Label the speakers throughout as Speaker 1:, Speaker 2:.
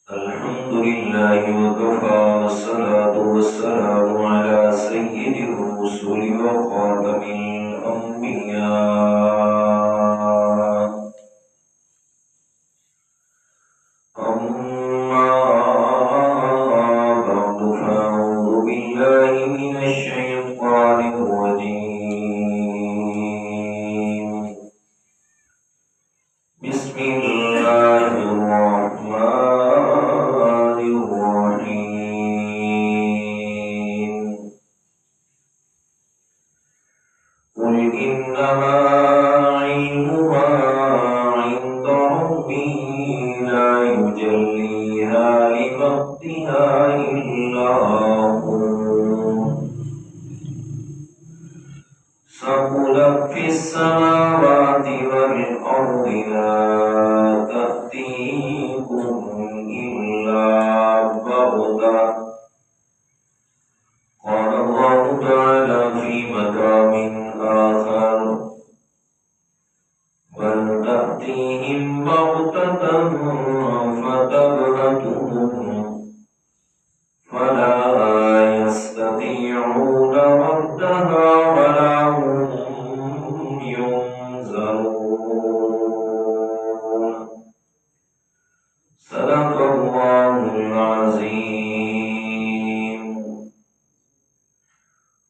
Speaker 1: الحمد لله وكفى والصلاة والسلام على سيد الرسل وخاتم الأنبياء. أما بعد فأعوذ بالله من الشيطان الرجيم. بسم الله الرحمن الرحيم. قل إنما علمها عند ربي لا يجليها لوقتها إلا هو ثقلت في السماوات والأرض لا تأتيكم إلا بغتة. قال الله تعالى في مقام آخر بل تأتيهم بغتة فتبهتهم فلا يستطيعون ردها ولا هم ينظرون. صدق الله العظيم.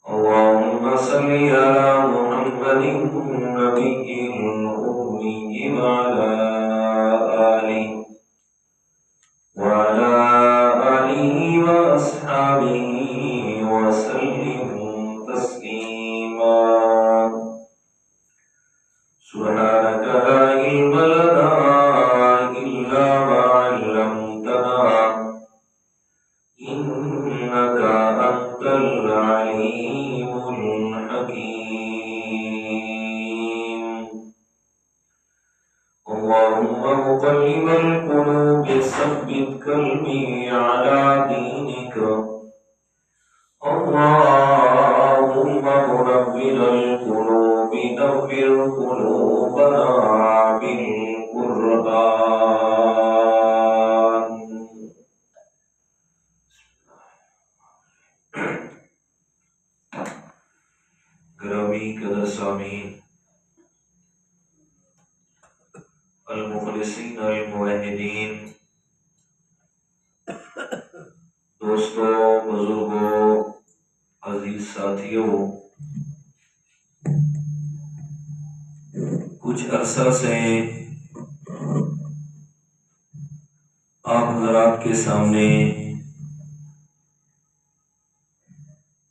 Speaker 1: اللهم صل على محمد النبي الأمي وعلى آله وأصحابه وسلم تسليما. سبحانك لا علم لنا إلا ما علمتنا إنك أنت العليم الحكيم. اللهم مقلب القلوب ثبت قلبي على دينك. اللهم منور القلوب نور قلوبنا بالقرآن. گرامی قدر سامعین، المخلصین الموحدین، دوستوں، بزرگوں، عزیز ساتھیوں، کچھ عرصہ سے آپ حضرات کے سامنے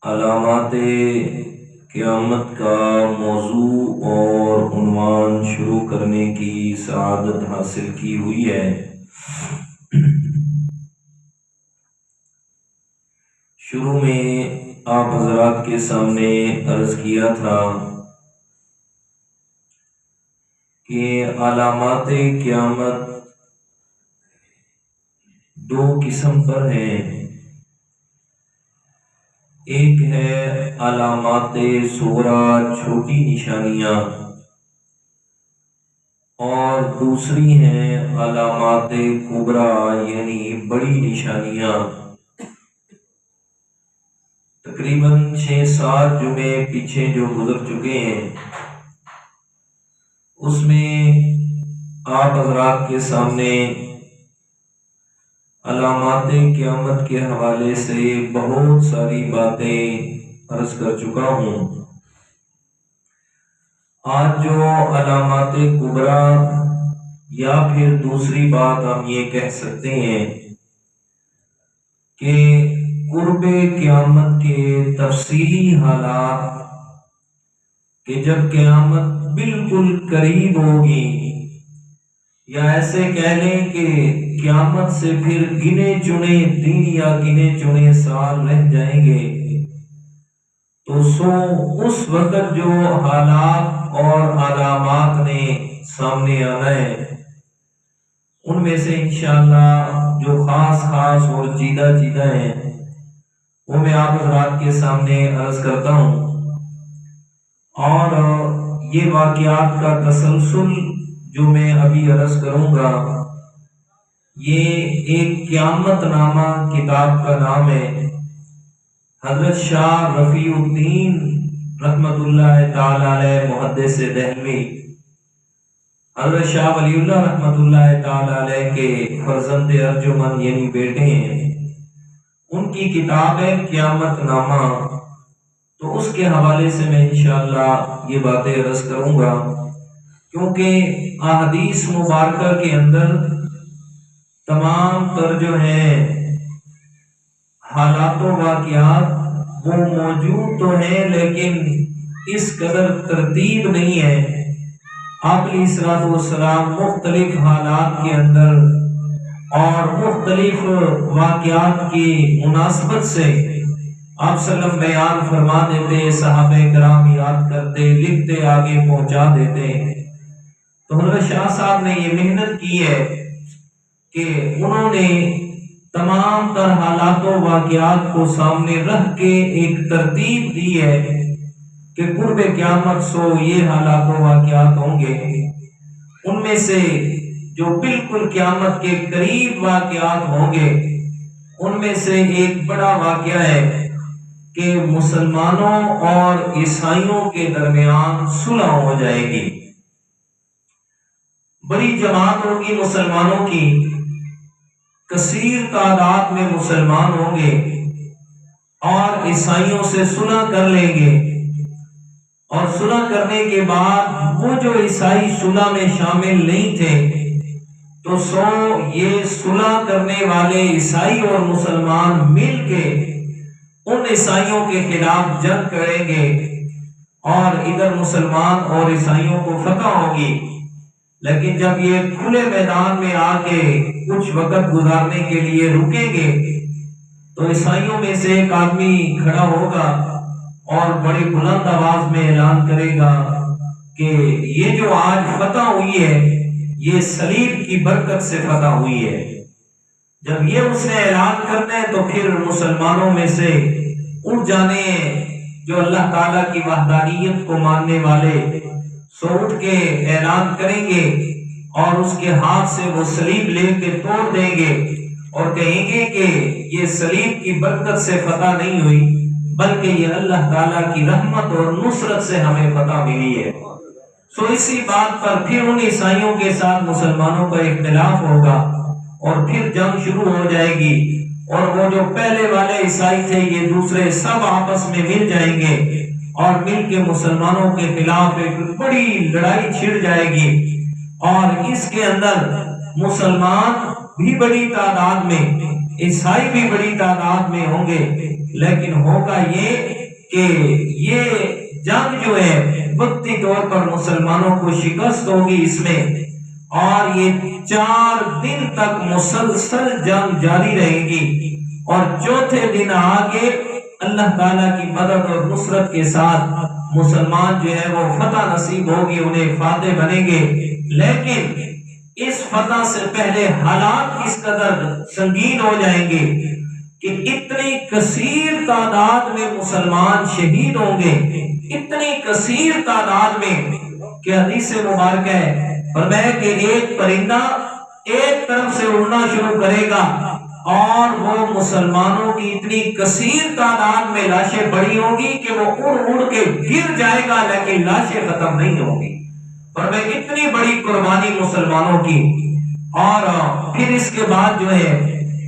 Speaker 1: علامات قیامت کا موضوع اور عنوان شروع کرنے کی سعادت حاصل کی ہوئی ہے۔ شروع میں آپ حضرات کے سامنے عرض کیا تھا کہ علامات قیامت دو قسم پر ہیں۔ ایک ہے علامات صغریٰ، چھوٹی نشانیاں، اور دوسری ہیں علامات کبریٰ یعنی بڑی نشانیاں۔ تقریباً 6-7 جمعے پیچھے جو گزر چکے ہیں، اس میں آپ حضرات کے سامنے علامات قیامت کے حوالے سے بہت ساری باتیں عرض کر چکا ہوں۔ آج جو علامات کبریٰ یا پھر دوسری بات ہم یہ کہہ سکتے ہیں کہ قرب قیامت کے تفصیلی حالات، کہ جب قیامت بالکل قریب ہوگی، یا ایسے کہہ لیں کہ قیامت سے پھر گنے چنے دن یا گنے چنے سال رہ جائیں گے، تو اس وقت جو حالات اور علامات نے سامنے آنا ہے، ان میں سے انشاءاللہ جو خاص اور چیدہ ہیں وہ میں آپ حضرات کے سامنے عرض کرتا ہوں، اور یہ واقعات کا تسلسل جو میں ابھی عرض کروں گا یہ ایک قیامت نامہ کتاب کا نام ہے۔ حضرت شاہ رفیع الدین رحمت اللہ تعالی علیہ محدث دہلوی، حضرت شاہ ولی اللہ رحمت اللہ تعالی علیہ کے فرزند ارجمند یعنی بیٹے ہیں، ان کی کتاب ہے قیامت نامہ۔ تو اس کے حوالے سے میں انشاءاللہ یہ باتیں عرض کروں گا، کیونکہ احادیث مبارکہ کے اندر تمام تر جو ہیں حالات و واقعات وہ موجود تو ہیں، لیکن اس قدر ترتیب نہیں ہے۔ آپ علیہ الصلوۃ والسلام مختلف حالات کے اندر اور مختلف واقعات کی مناسبت سے آپ صلی اللہ علیہ وسلم بیان فرما دیتے، صحابہ کرام یاد کرتے، لکھتے، آگے پہنچا دیتے۔ تو حضرت شاہ صاحب نے یہ محنت کی ہے کہ انہوں نے تمام تر حالات و واقعات کو سامنے رکھ کے ایک ترتیب دی ہے کہ قرب قیامت سو یہ حالات و واقعات ہوں گے۔ ان میں سے جو بالکل قیامت کے قریب واقعات ہوں گے ان میں سے ایک بڑا واقعہ ہے کہ مسلمانوں اور عیسائیوں کے درمیان صلح ہو جائے گی۔ بڑی جماعت ہوگی مسلمانوں کی، کثیر تعداد میں مسلمان ہوں گے اور عیسائیوں سے صلح کر لیں گے، اور صلح کرنے کے بعد وہ جو عیسائی صلح میں شامل نہیں تھے تو سو یہ صلح کرنے والے عیسائی اور مسلمان مل کے ان عیسائیوں کے خلاف جنگ کریں گے، اور ادھر مسلمان اور عیسائیوں کو فتح ہوگی۔ لیکن جب یہ کھلے میدان میں آ کے کچھ وقت گزارنے کے لیے رکیں گے تو عیسائیوں میں سے ایک آدمی کھڑا ہوگا اور بڑی بلند آواز میں اعلان کرے گا کہ یہ جو آج فتح ہوئی ہے یہ صلیب کی برکت سے فتح ہوئی ہے۔ جب یہ اس نے اعلان کرنا ہے تو پھر مسلمانوں میں سے اٹھ جانے جو اللہ تعالیٰ کی وحدانیت کو ماننے والے سو اٹھ کے اعلان کریں گے اور اس کے ہاتھ سے وہ صلیب لے کے توڑ دیں گے اور کہیں گے کہ یہ صلیب کی برکت سے فتح نہیں ہوئی بلکہ یہ اللہ تعالیٰ کی رحمت اور نصرت سے ہمیں فتح ملی ہے۔ سو اسی بات پر پھر ان عیسائیوں کے ساتھ مسلمانوں کا اختلاف ہوگا اور پھر جنگ شروع ہو جائے گی، اور وہ جو پہلے والے عیسائی تھے یہ دوسرے سب آپس میں مل جائیں گے اور مل کے مسلمانوں کے خلاف ایک بڑی لڑائی چھڑ جائے گی، اور اس کے اندر مسلمان بھی بڑی تعداد میں، عیسائی بھی بڑی تعداد میں ہوں گے، لیکن ہوگا یہ کہ یہ جنگ جو ہے وقتی طور پر مسلمانوں کو شکست ہوگی اس میں، اور یہ 4 دن تک مسلسل جنگ جاری رہے گی، اور چوتھے دن آگے اللہ تعالیٰ کی مدد اور نصرت کے ساتھ مسلمان جو ہے وہ فتح نصیب ہوگی، انہیں فاتح بنیں گے۔ لیکن اس فتح سے پہلے حالات اس قدر سنگین ہو جائیں گے کہ اتنی کثیر تعداد میں مسلمان شہید ہوں گے، اتنی کثیر تعداد میں کہ حدیث مبارک ہے فرمایا کہ ایک پرندہ ایک طرف سے اڑنا شروع کرے گا اور وہ مسلمانوں کی اتنی کثیر تعداد میں لاشیں پڑی ہوں گی کہ وہ اڑ اڑ کے گر جائے گا لیکن لاشیں ختم نہیں ہوں گی۔ فرمایا اتنی بڑی قربانی مسلمانوں کی، اور پھر اس کے بعد جو ہے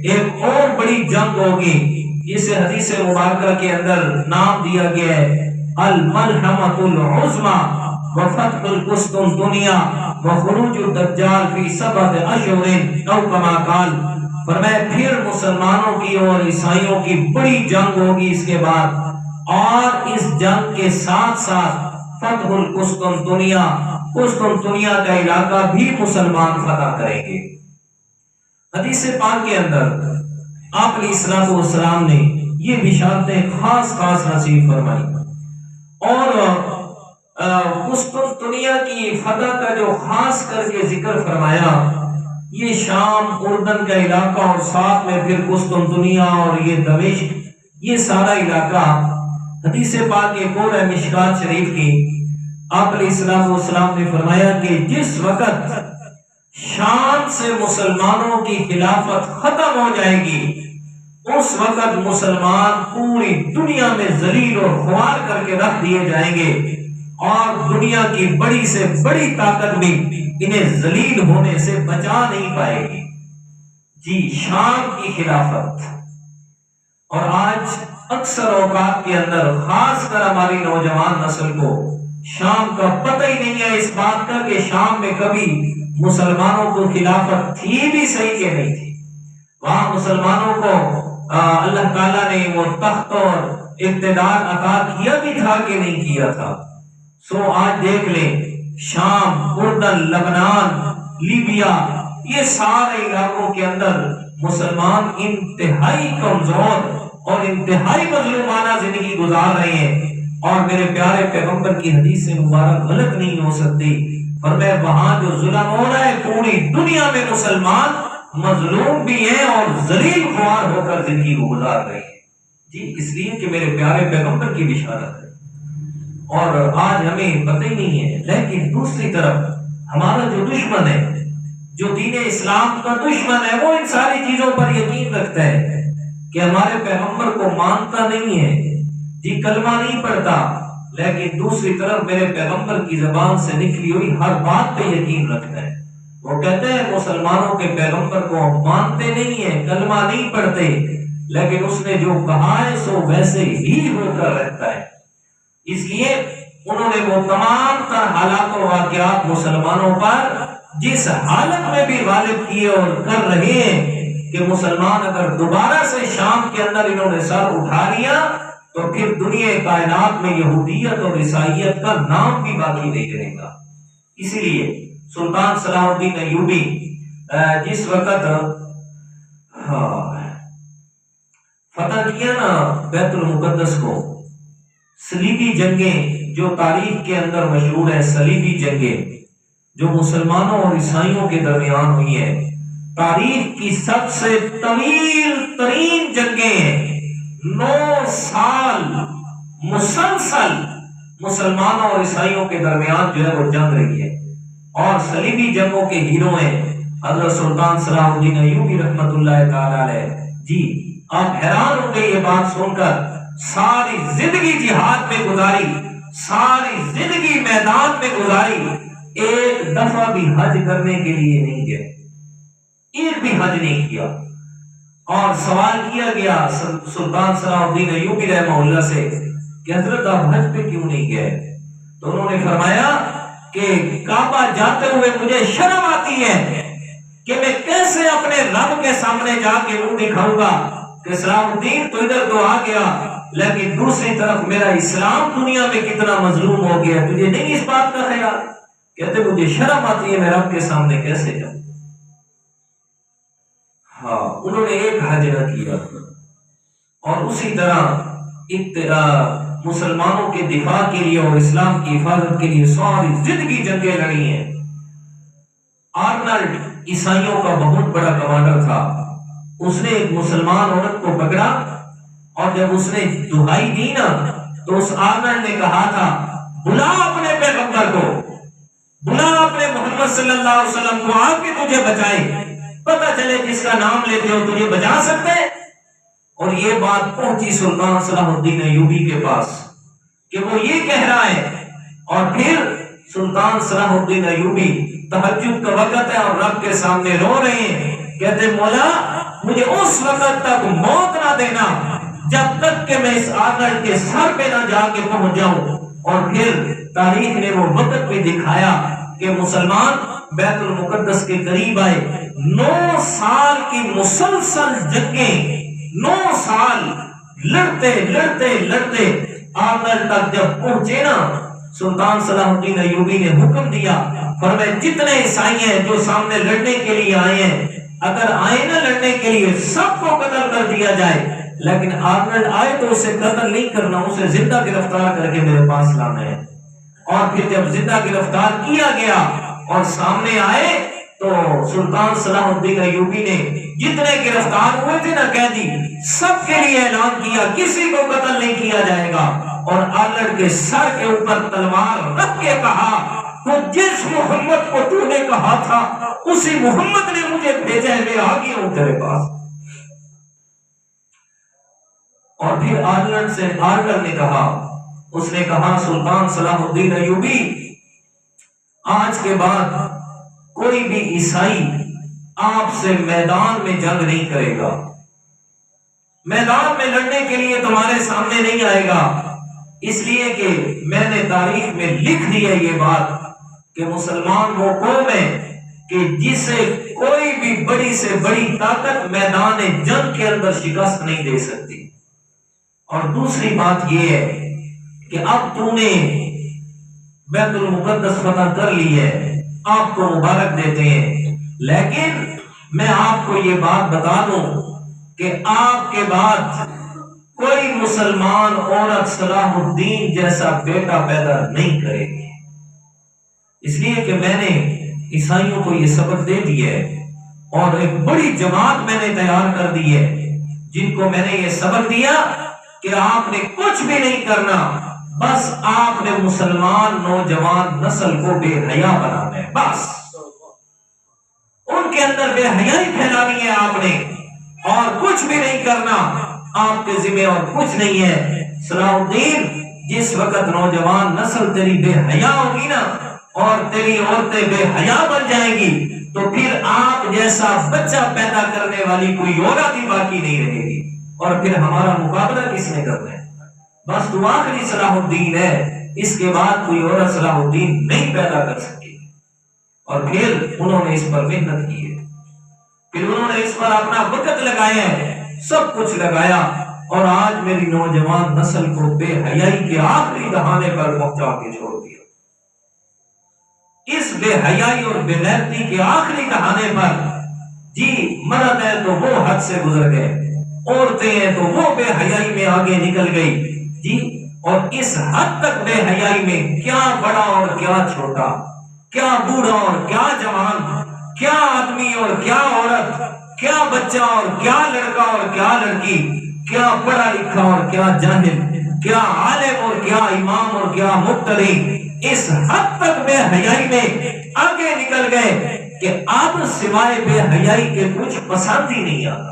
Speaker 1: ایک اور بڑی جنگ ہوگی جسے حدیث مبارکہ کے اندر نام دیا گیا ہے الملحمۃ العظمیٰ وفتح القسطنطنیہ وخروج الدجال فی 7 اشہر او کما قال۔ فرمایا پھر مسلمانوں کی اور عیسائیوں کی بڑی جنگ ہوگی اس کے بعد، اور اس جنگ کے ساتھ ساتھ فتح القسطنطنیہ، قسطنطنیہ کا علاقہ بھی مسلمان فتح کریں گے۔ حدیث پاک کے اندر آپ علیہ الصلوۃ والسلام نے یہ بشارتیں خاص خاص نصیب فرمائی، اور قسطنطنیہ کی فتح کا جو خاص کر کے ذکر فرمایا یہ شام، اردن کا علاقہ، اور ساتھ میں پھر قسطنطنیہ اور یہ دمشق، یہ سارا علاقہ۔ حدیث پاک ایک اور ہے مشکات شریف کی، آپ علیہ السلام نے فرمایا کہ جس وقت شام سے مسلمانوں کی خلافت ختم ہو جائے گی اس وقت مسلمان پوری دنیا میں ذلیل اور خوار کر کے رکھ دیے جائیں گے اور دنیا کی بڑی سے بڑی طاقت بھی انہیں ذلیل ہونے سے بچا نہیں پائے گی۔ جی شام کی خلافت۔ اور آج اکثر اوقات کے اندر خاص کر ہماری نوجوان نسل کو شام کا پتہ ہی نہیں ہے اس بات کا کہ شام میں کبھی مسلمانوں کو خلافت تھی بھی صحیح کہ نہیں تھی، وہاں مسلمانوں کو اللہ تعالیٰ نے وہ تخت اور اقتدار عطا کیا بھی تھا کہ نہیں کیا تھا۔ سو آج دیکھ لیں شام، اردن، لبنان، لیبیا، یہ سارے علاقوں کے اندر مسلمان انتہائی کمزور اور انتہائی مظلومانہ زندگی گزار رہے ہیں، اور میرے پیارے پیغمبر کی حدیث مبارک غلط نہیں ہو سکتی۔ فرمایا وہاں جو ظلم ہو رہا ہے پوری دنیا میں مسلمان مظلوم بھی ہیں اور ذلیل خوار ہو کر زندگی کو گزار رہے ہیں۔ جی اس لیے کہ میرے پیارے پیغمبر کی بشارت ہے، اور آج ہمیں پتہ ہی نہیں ہے۔ لیکن دوسری طرف ہمارا جو دشمن ہے، جو دین اسلام کا دشمن ہے، وہ ان ساری چیزوں پر یقین رکھتا ہے کہ ہمارے پیغمبر کو مانتا نہیں ہے، جی کلمہ نہیں پڑھتا، لیکن دوسری طرف میرے پیغمبر کی زبان سے نکلی ہوئی ہر بات پہ یقین رکھتا ہے۔ وہ کہتے ہیں مسلمانوں کے پیغمبر کو ہم مانتے نہیں ہیں، کلمہ نہیں پڑھتے، لیکن اس نے جو کہا ہے سو ویسے ہی ہو کر رہتا ہے۔ اس لیے انہوں نے وہ تمام تر حالات و واقعات مسلمانوں پر جس حالت میں بھی غالب کیے اور کر رہے ہیں کہ مسلمان اگر دوبارہ سے شام کے اندر انہوں نے سر اٹھا لیا تو پھر دنیا کائنات میں یہودیت اور عیسائیت کا نام بھی باقی نہیں رہے گا۔ اسی لیے سلطان صلاح الدین ایوبی جس وقت فتح کیا نا بیت المقدس کو، صلیبی جنگیں جو تاریخ کے اندر مشہور ہے، صلیبی جنگیں جو مسلمانوں اور عیسائیوں کے درمیان ہوئی ہیں، تاریخ کی سب سے طویل ترین جنگیں ہیں۔ 9 سال مسلسل مسلمانوں اور عیسائیوں کے درمیان جو ہے وہ جنگ رہی ہے، اور صلیبی جنگوں کے ہیرو ہیں حضرت سلطان صلاح الدین ایوبی رحمت اللہ تعالی علیہ۔ جی آپ حیران ہوں گے یہ بات سن کر، ساری زندگی جہاد میں گزاری، ساری زندگی میدان میں گزاری، ایک دفعہ بھی حج کرنے کے لیے نہیں گئے، ایک بھی حج نہیں کیا۔ اور سوال کیا گیا سلطان صلاح الدین ایوبی رحمہ اللہ سے کہ حضرت آپ حج پہ کیوں نہیں گئے؟ تو انہوں نے فرمایا کہ کعبہ جاتے ہوئے مجھے شرم آتی ہے کہ میں کیسے اپنے رب کے سامنے جا کے منہ دکھاؤں گا کہ صلاح الدین تو ادھر تو آ گیا، لیکن دوسری طرف میرا اسلام دنیا میں کتنا مظلوم ہو گیا، تجھے نہیں اس بات کا خیال؟ کہتے مجھے شرم آتی ہے میں رب کے سامنے کیسے جاؤں۔ ہاں انہوں نے ایک حج نہ کیا، اور اسی طرح مسلمانوں کے دفاع کے لیے اور اسلام کی حفاظت کے لیے ساری زندگی جنگیں لڑی ہیں۔ آرنلڈ عیسائیوں کا بہت بڑا کمانڈر تھا، اس نے ایک مسلمان عورت کو پکڑا، اور جب اس نے دہائی دی نا تو اس آرنلڈ نے کہا تھا بلا اپنے پیغمبر کو، بلا اپنے محمد صلی اللہ علیہ وسلم کو، آپ بھی تجھے بچائے، پتہ چلے جس کا نام لیتے ہو تجھے بچا سکتے۔ اور یہ بات پہنچی سلطان صلاح الدین ایوبی کے پاس کہ وہ یہ کہہ رہا ہے، اور پھر سلطان صلاح الدین ایوبی تہجد کا وقت ہے اور رب کے سامنے رو رہے ہیں، کہتے مولا مجھے اس وقت تک موت نہ دینا جب تک کہ میں اس آرنلڈ کے سر پہ نہ جا کے پہنچ جاؤں۔ اور پھر تاریخ نے وہ وقت بھی دکھایا کہ مسلمان بیت المقدس کے قریب آئے، 9 سال کی مسلسل جنگیں، 9 سال لڑتے لڑتے لڑتے آرنلڈ تک جب پہنچے نا، سلطان صلاح الدین ایوبی نے حکم دیا، فرمایا جتنے عیسائی ہیں جو سامنے لڑنے کے لیے آئے ہیں، اگر آئے نہ لڑنے کے لیے سب کو قتل کر دیا جائے، لیکن آرنلڈ آئے تو اسے قتل نہیں کرنا، اسے زندہ گرفتار کر کے میرے پاس لانا ہے۔ اور پھر جب زندہ گرفتار کیا گیا اور سامنے آئے تو سلطان صلاح الدین ایوبی نے جتنے گرفتار ہوئے تھے نا قیدی، سب کے لیے اعلان کیا کسی کو قتل نہیں کیا جائے گا، اور آلڑ کے سر کے اوپر تلوار رکھ کے کہا وہ جس محمد کو تو نے کہا تھا اسی محمد نے مجھے بھیجا ہے، میں آ گیا ہوں تیرے پاس۔ اور پھر آلڑ نے کہا، اس نے کہا سلطان صلاح الدین ایوبی آج کے بعد کوئی بھی عیسائی آپ سے میدان میں جنگ نہیں کرے گا، میدان میں لڑنے کے لیے تمہارے سامنے نہیں آئے گا، اس لیے کہ میں نے تاریخ میں لکھ دی ہے یہ بات کہ مسلمان وہ قوم ہے کہ جسے کوئی بھی بڑی سے بڑی طاقت میدان جنگ کے اندر شکست نہیں دے سکتی۔ اور دوسری بات یہ ہے کہ اب تو نے بیت المقدس فتح کر لی ہے، آپ کو مبارک دیتے ہیں، لیکن میں آپ کو یہ بات بتا دوں کہ آپ کے بعد کوئی مسلمان عورت صلاح الدین جیسا بیٹا پیدا نہیں کرے گی، اس لیے کہ میں نے عیسائیوں کو یہ سبق دے دیا ہے اور ایک بڑی جماعت میں نے تیار کر دی ہے جن کو میں نے یہ سبق دیا کہ آپ نے کچھ بھی نہیں کرنا، بس آپ نے مسلمان نوجوان نسل کو بے حیا بنانا ہے، بس ان کے اندر بے حیائی پھیلانی ہے آپ نے، اور کچھ بھی نہیں کرنا، آپ کے ذمہ اور کچھ نہیں ہے۔ صلاح الدین جس وقت نوجوان نسل تیری بے حیا ہوگی نا اور تیری عورتیں بے حیا بن جائیں گی تو پھر آپ جیسا بچہ پیدا کرنے والی کوئی عورت ہی باقی نہیں رہے گی، اور پھر ہمارا مقابلہ کس نے کرنا ہے؟ بس تو آخری صلاح الدین ہے، اس کے بعد کوئی عورت صلاح الدین نہیں پیدا کر سکتی۔ اور پھر انہوں نے اس پر محنت کی ہے، پھر انہوں نے اس پر اپنا وقت لگایا ہے، سب کچھ لگایا، اور آج میری نوجوان نسل کو بے حیائی کے آخری دہانے پر پہنچا کے چھوڑ دیا۔ اس بے حیائی اور بے غیرتی کے آخری دہانے پر جی مرد ہے تو وہ حد سے گزر گئے، عورتیں ہیں تو وہ بے حیائی میں آگے نکل گئی جی، اور اس حد تک بے حیائی میں کیا بڑا اور کیا چھوٹا، کیا بوڑھا اور کیا جوان، کیا آدمی اور کیا عورت، کیا بچہ اور کیا لڑکا اور کیا لڑکی، کیا پڑھا لکھا اور کیا جاہل، کیا عالم اور کیا امام اور کیا مقتدی، اس حد تک بے حیائی میں آگے نکل گئے کہ اب سوائے بے حیائی کے کچھ پسند ہی نہیں آتا،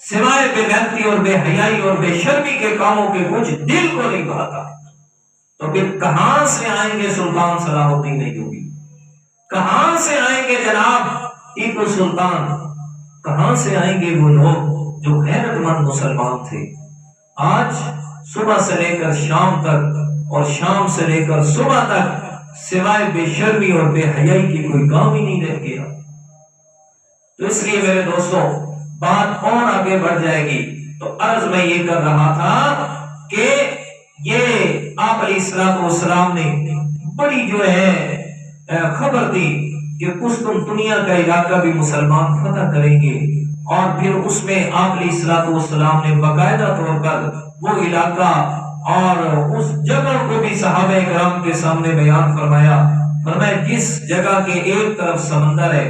Speaker 1: سوائے بے غیرتی اور بے حیائی اور بے شرمی کے کاموں کے کچھ دل کو نہیں بھاتا۔ تو پھر کہاں سے آئیں گے سلطان صلاح الدین ایوبی؟ کہاں سے آئیں گے جناب ٹیپو سلطان؟ کہاں سے آئیں گے وہ لوگ جو غیرت مند مسلمان تھے؟ آج صبح سے لے کر شام تک اور شام سے لے کر صبح تک سوائے بے شرمی اور بے حیائی کی کوئی کام ہی نہیں رہ گیا۔ تو اس لیے میرے دوستوں بات اور آگے بڑھ جائے گی، تو عرض میں یہ کر رہا تھا کہ یہ آپ علیہ السلام نے بڑی جو ہے خبر دی کہ قسطنطنیہ کا علاقہ بھی مسلمان فتح کریں گے، اور پھر اس میں آپ علیہ السلام نے باقاعدہ طور پر وہ علاقہ اور اس جگہ کو بھی صحابہ کرام کے سامنے بیان فرمایا جس جگہ کے ایک طرف سمندر ہے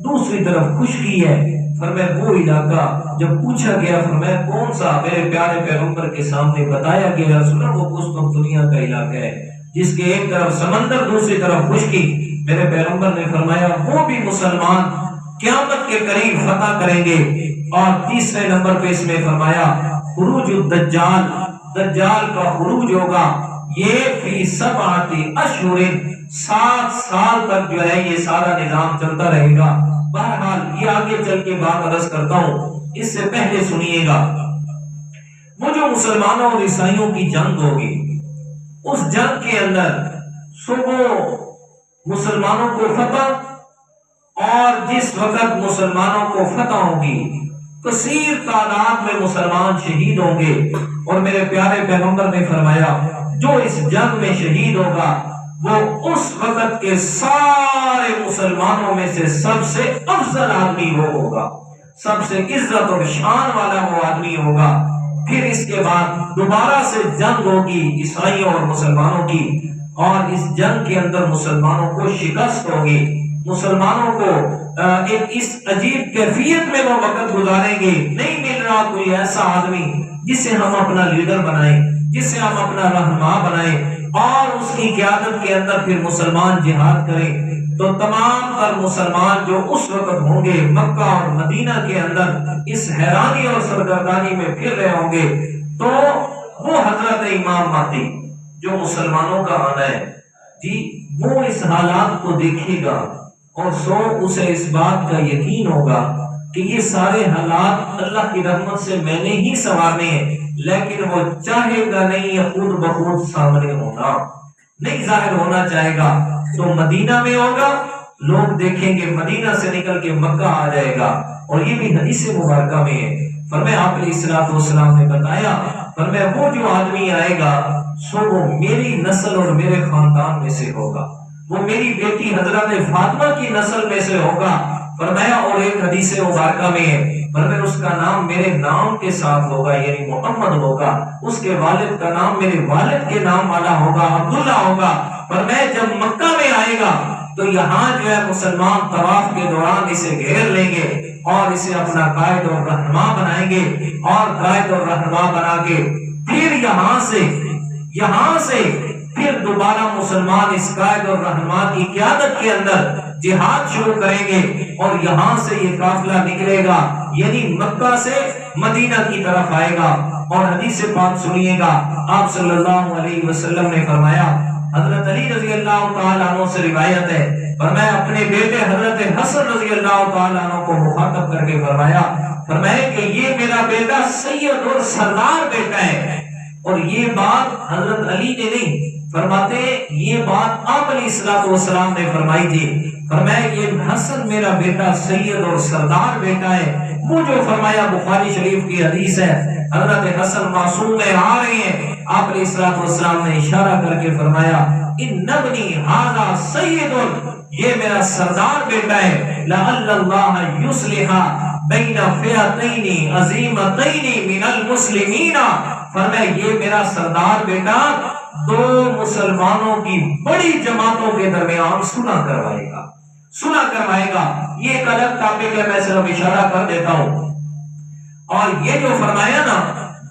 Speaker 1: دوسری طرف خشکی ہے، فرمایا وہ علاقہ جب پوچھا گیا فرمایا کون سا، میرے پیارے پیغمبر کے سامنے بتایا گیا رسول وہ قسطنطنیہ کا علاقہ ہے جس کے ایک طرف سمندر دوسری طرف خشکی۔ میرے پیغمبر نے فرمایا وہ بھی مسلمان قیامت کے قریب فتح کریں گے۔ اور تیسرے نمبر پہ اس میں فرمایا خروج الدجال، دجال کا خروج ہوگا، یہ فی 7 اشہر، 7 سال تک جو ہے یہ سارا نظام چلتا رہے گا۔ بہرحال یہ آگے چل کے بات عرض کرتا ہوں، اس سے پہلے سنیے گا وہ جو مسلمانوں اور عیسائیوں کی جنگ ہوگی، اس جنگ کے اندر صبح مسلمانوں کو فتح، اور جس وقت مسلمانوں کو فتح ہوگی کثیر تعداد میں مسلمان شہید ہوں گے، اور میرے پیارے پیغمبر نے فرمایا جو اس جنگ میں شہید ہوگا وہ اس وقت کے سارے مسلمانوں میں سے سب سے افضل آدمی وہ ہوگا، سب سے عزت اور شان والا وہ آدمی ہوگا۔ پھر اس کے بعد دوبارہ سے جنگ ہوگی عیسائیوں اور مسلمانوں کی، اور اس جنگ کے اندر مسلمانوں کو شکست ہوگی، مسلمانوں کو ایک اس عجیب کیفیت میں وہ وقت گزاریں گے، نہیں مل رہا کوئی ایسا آدمی جسے ہم اپنا لیڈر بنائیں، جسے ہم اپنا رہنما بنائیں اور اس کی قیادت کے اندر پھر مسلمان جہاد کریں، تو تمام تر مسلمان جو اس وقت ہوں گے مکہ اور مدینہ کے اندر اس حیرانی اور سرگردانی میں پھر رہے ہوں گے، تو وہ حضرت امام مہدی جو مسلمانوں کا آنا ہے جی، وہ اس حالات کو دیکھے گا اور اسے اس بات کا یقین ہوگا کہ یہ سارے حالات اللہ کی رحمت سے میں نے ہی سنوارنے ہیں، لیکن وہ چاہے گا نہیں، خود بخود سامنے ہونا نہیں ظاہر ہونا چاہے گا۔ تو مدینہ میں ہوگا، لوگ دیکھیں گے، مدینہ سے نکل کے مکہ آ جائے گا، اور یہ بھی حدیث مبارکہ میں ہے۔ فرمایا آپ علیہ الصلوۃ والسلام نے بتایا، فرمایا وہ جو آدمی آئے گا سو وہ میری نسل اور میرے خاندان میں سے ہوگا، وہ میری بیٹی حضرت فاطمہ کی نسل میں سے ہوگا۔ فرمایا اور ایک حدیث مبارکہ میں ہے، فرمایا اس کا نام میرے نام کے ساتھ ہوگا، یعنی محمد ہوگا، اس کے والد کا نام میرے والد کے نام والا ہوگا، عبداللہ ہوگا۔ فرمایا جب مکہ میں آئے گا تو یہاں جو ہے مسلمان طواف کے دوران اسے گھیر لیں گے اور اسے اپنا قائد اور رہنما بنائیں گے، اور قائد اور رہنما بنا کے پھر یہاں سے پھر دوبارہ مسلمان اس قائد اور رہنما کی قیادت کے اندر جہاد شروع کریں گے، اور یہاں سے یہ قافلہ نکلے گا، یعنی مکہ سے مدینہ کی طرف آئے گا۔ اور حدیث پاک سنیے گا، آپ صلی اللہ علیہ وسلم نے فرمایا، حضرت علی رضی اللہ تعالیٰ عنہ سے روایت ہے، فرمایا اپنے بیٹے حضرت حسن رضی اللہ تعالیٰ عنہ کو مخاطب کر کے فرمایا کہ یہ میرا بیٹا سید اور سردار بیٹا ہے، اور یہ بات حضرت علی نے نہیں فرماتے، یہ بات آپ علیہ الصلوۃ والسلام نے فرمائی تھی۔ فرمایا یہ حسن میرا بیٹا سید اور سردار بیٹا ہے، وہ جو فرمایا بخاری شریف کی حدیث ہے، حضرت حسن معصوم میں آ رہے ہیں، آپ علیہ الصلوۃ والسلام نے اشارہ کر کے فرمایا ان ابنی ھذا سید، یہ میرا سردار بیٹا ہے، لعل اللہ یصلح بین فئتین عظیمتین من المسلمین، فرمایا یہ میرا سردار بیٹا دو مسلمانوں کی بڑی جماعتوں کے درمیان صلح کروائے گا۔ یہ ایک الگ ٹاپک ہے، میں صرف اشارہ کر دیتا ہوں۔ اور یہ جو فرمایا نا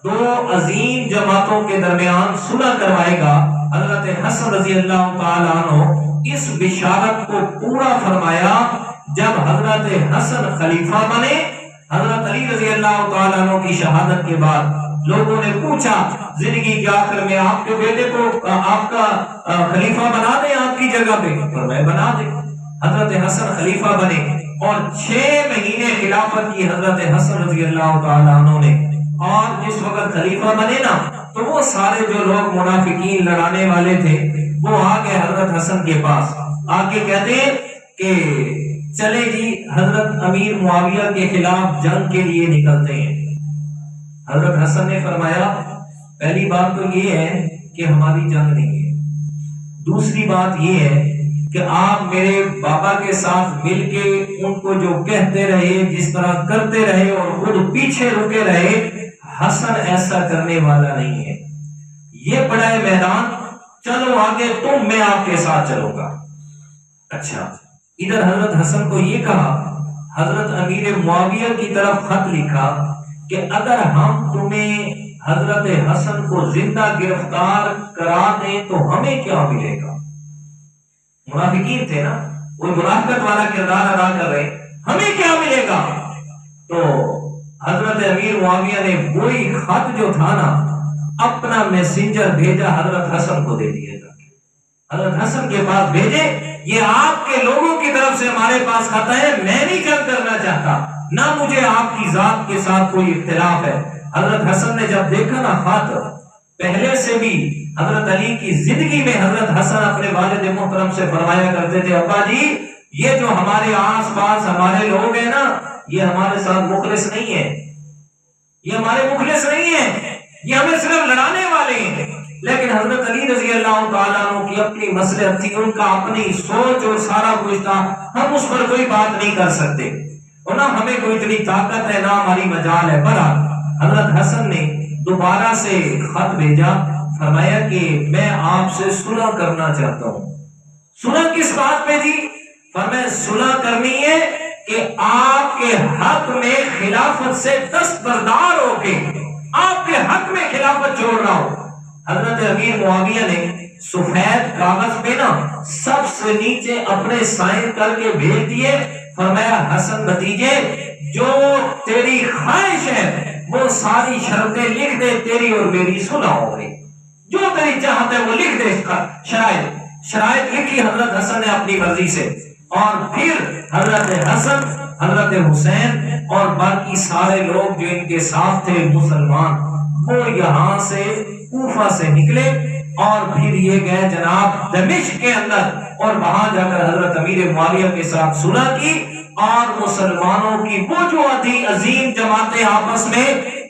Speaker 1: دو عظیم جماعتوں کے درمیان صلح کروائے گا، حضرت حسن رضی اللہ تعالیٰ عنہ اس بشارت کو پورا فرمایا جب حضرت حسن خلیفہ بنے۔ حضرت علی رضی اللہ تعالیٰ عنہ کی شہادت کے بعد لوگوں نے پوچھا زندگی کے آخر میں آپ کے بیٹے کو آپ کا خلیفہ بنا دیں آپ کی جگہ پہ، فرمایا بنا دیں۔ حضرت حسن خلیفہ بنے اور 6 مہینے خلافت کی حضرت حسن رضی اللہ تعالیٰ عنہ نے، اور جس وقت خلیفہ بنے نا تو وہ سارے جو لوگ منافقین لڑانے والے تھے وہ آگے حضرت حسن کے پاس آگے کہتے ہیں کہ چلے جی حضرت امیر معاویہ کے خلاف جنگ کے لیے نکلتے ہیں۔ حضرت حسن نے فرمایا پہلی بات تو یہ ہے کہ ہماری جنگ نہیں ہے، دوسری بات یہ ہے کہ آپ میرے بابا کے ساتھ مل کے ان کو جو کہتے رہے، جس طرح کرتے رہے اور خود پیچھے رکے رہے، حسن ایسا کرنے والا نہیں ہے، یہ بڑا ہے میدان، چلو آگے تم، میں آپ کے ساتھ چلوں گا۔ اچھا، ادھر حضرت حسن کو یہ کہا، حضرت امیر معاویہ کی طرف خط لکھا کہ اگر ہم تمہیں حضرت حسن کو زندہ گرفتار کرا دیں تو ہمیں کیا ملے گا؟ منافقین تھے نا، وہ منافقت والا کردار ادا کر رہے، ہمیں کیا ملے گا؟ تو حضرت امیر معاویہ نے وہی خط جو تھا نا اپنا میسنجر بھیجا، حضرت حسن کو دے دیا تھا، حضرت حسن کے پاس بھیجے، یہ آپ کے لوگوں کی طرف سے ہمارے پاس خط ہے، میں نہیں جنگ کرنا چاہتا، نہ مجھے آپ کی ذات کے ساتھ کوئی اختلاف ہے۔ حضرت حسن نے جب دیکھا نا خط، پہلے سے بھی حضرت علی کی زندگی میں حضرت حسن اپنے والد محترم سے فرمایا کرتے تھے، ابا جی یہ جو ہمارے آس پاس ہمارے لوگ ہیں نا، یہ ہمارے ساتھ مخلص نہیں ہے، یہ ہمارے مخلص نہیں ہے، یہ ہمیں صرف لڑانے والے ہیں۔ لیکن حضرت علی رضی اللہ تعالیٰ عنہ کی اپنی مصلحت تھی، ان کا اپنی سوچ اور سارا کچھ تھا، ہم اس پر کوئی بات نہیں کر سکتے، اور نہ ہمیں کوئی اتنی طاقت ہے، نہ ہماری مجال ہے۔ بہرحال حضرت حسن نے دوبارہ سے خط بھیجا، فرمایا کہ میں آپ سے صلح کرنا چاہتا ہوں۔ صلح کس بات پہ جی؟ فرمایا صلح کرنی ہے کہ آپ کے حق میں خلافت سے دستبردار ہو کے آپ کے حق میں خلافت چھوڑ رہا ہو، حضرت امیر معاویہ نے سفید کاغذ پہ نا سب سے نیچے اپنے سائن کر کے بھیج دیے، فرمایا حسن بھتیجے جو تیری خواہش ہے وہ ساری شرطیں لکھ دے، تیری اور میری صلح ہو گئی، جو تیری چاہت ہے وہ لکھ دے۔ شرائط لکھی حضرت حسن نے اپنی مرضی سے، اور پھر حضرت حسن، حضرت حسین اور باقی سارے لوگ جو ان کے ساتھ تھے مسلمان، وہ یہاں سے کوفہ سے نکلے اور پھر یہ گئے جناب دمشق کے اندر، اور وہاں جا کر حضرت امیر معاویہ کے ساتھ صلح کی، اور مسلمانوں کی وہ جو عظیم جماعتیں آپس میں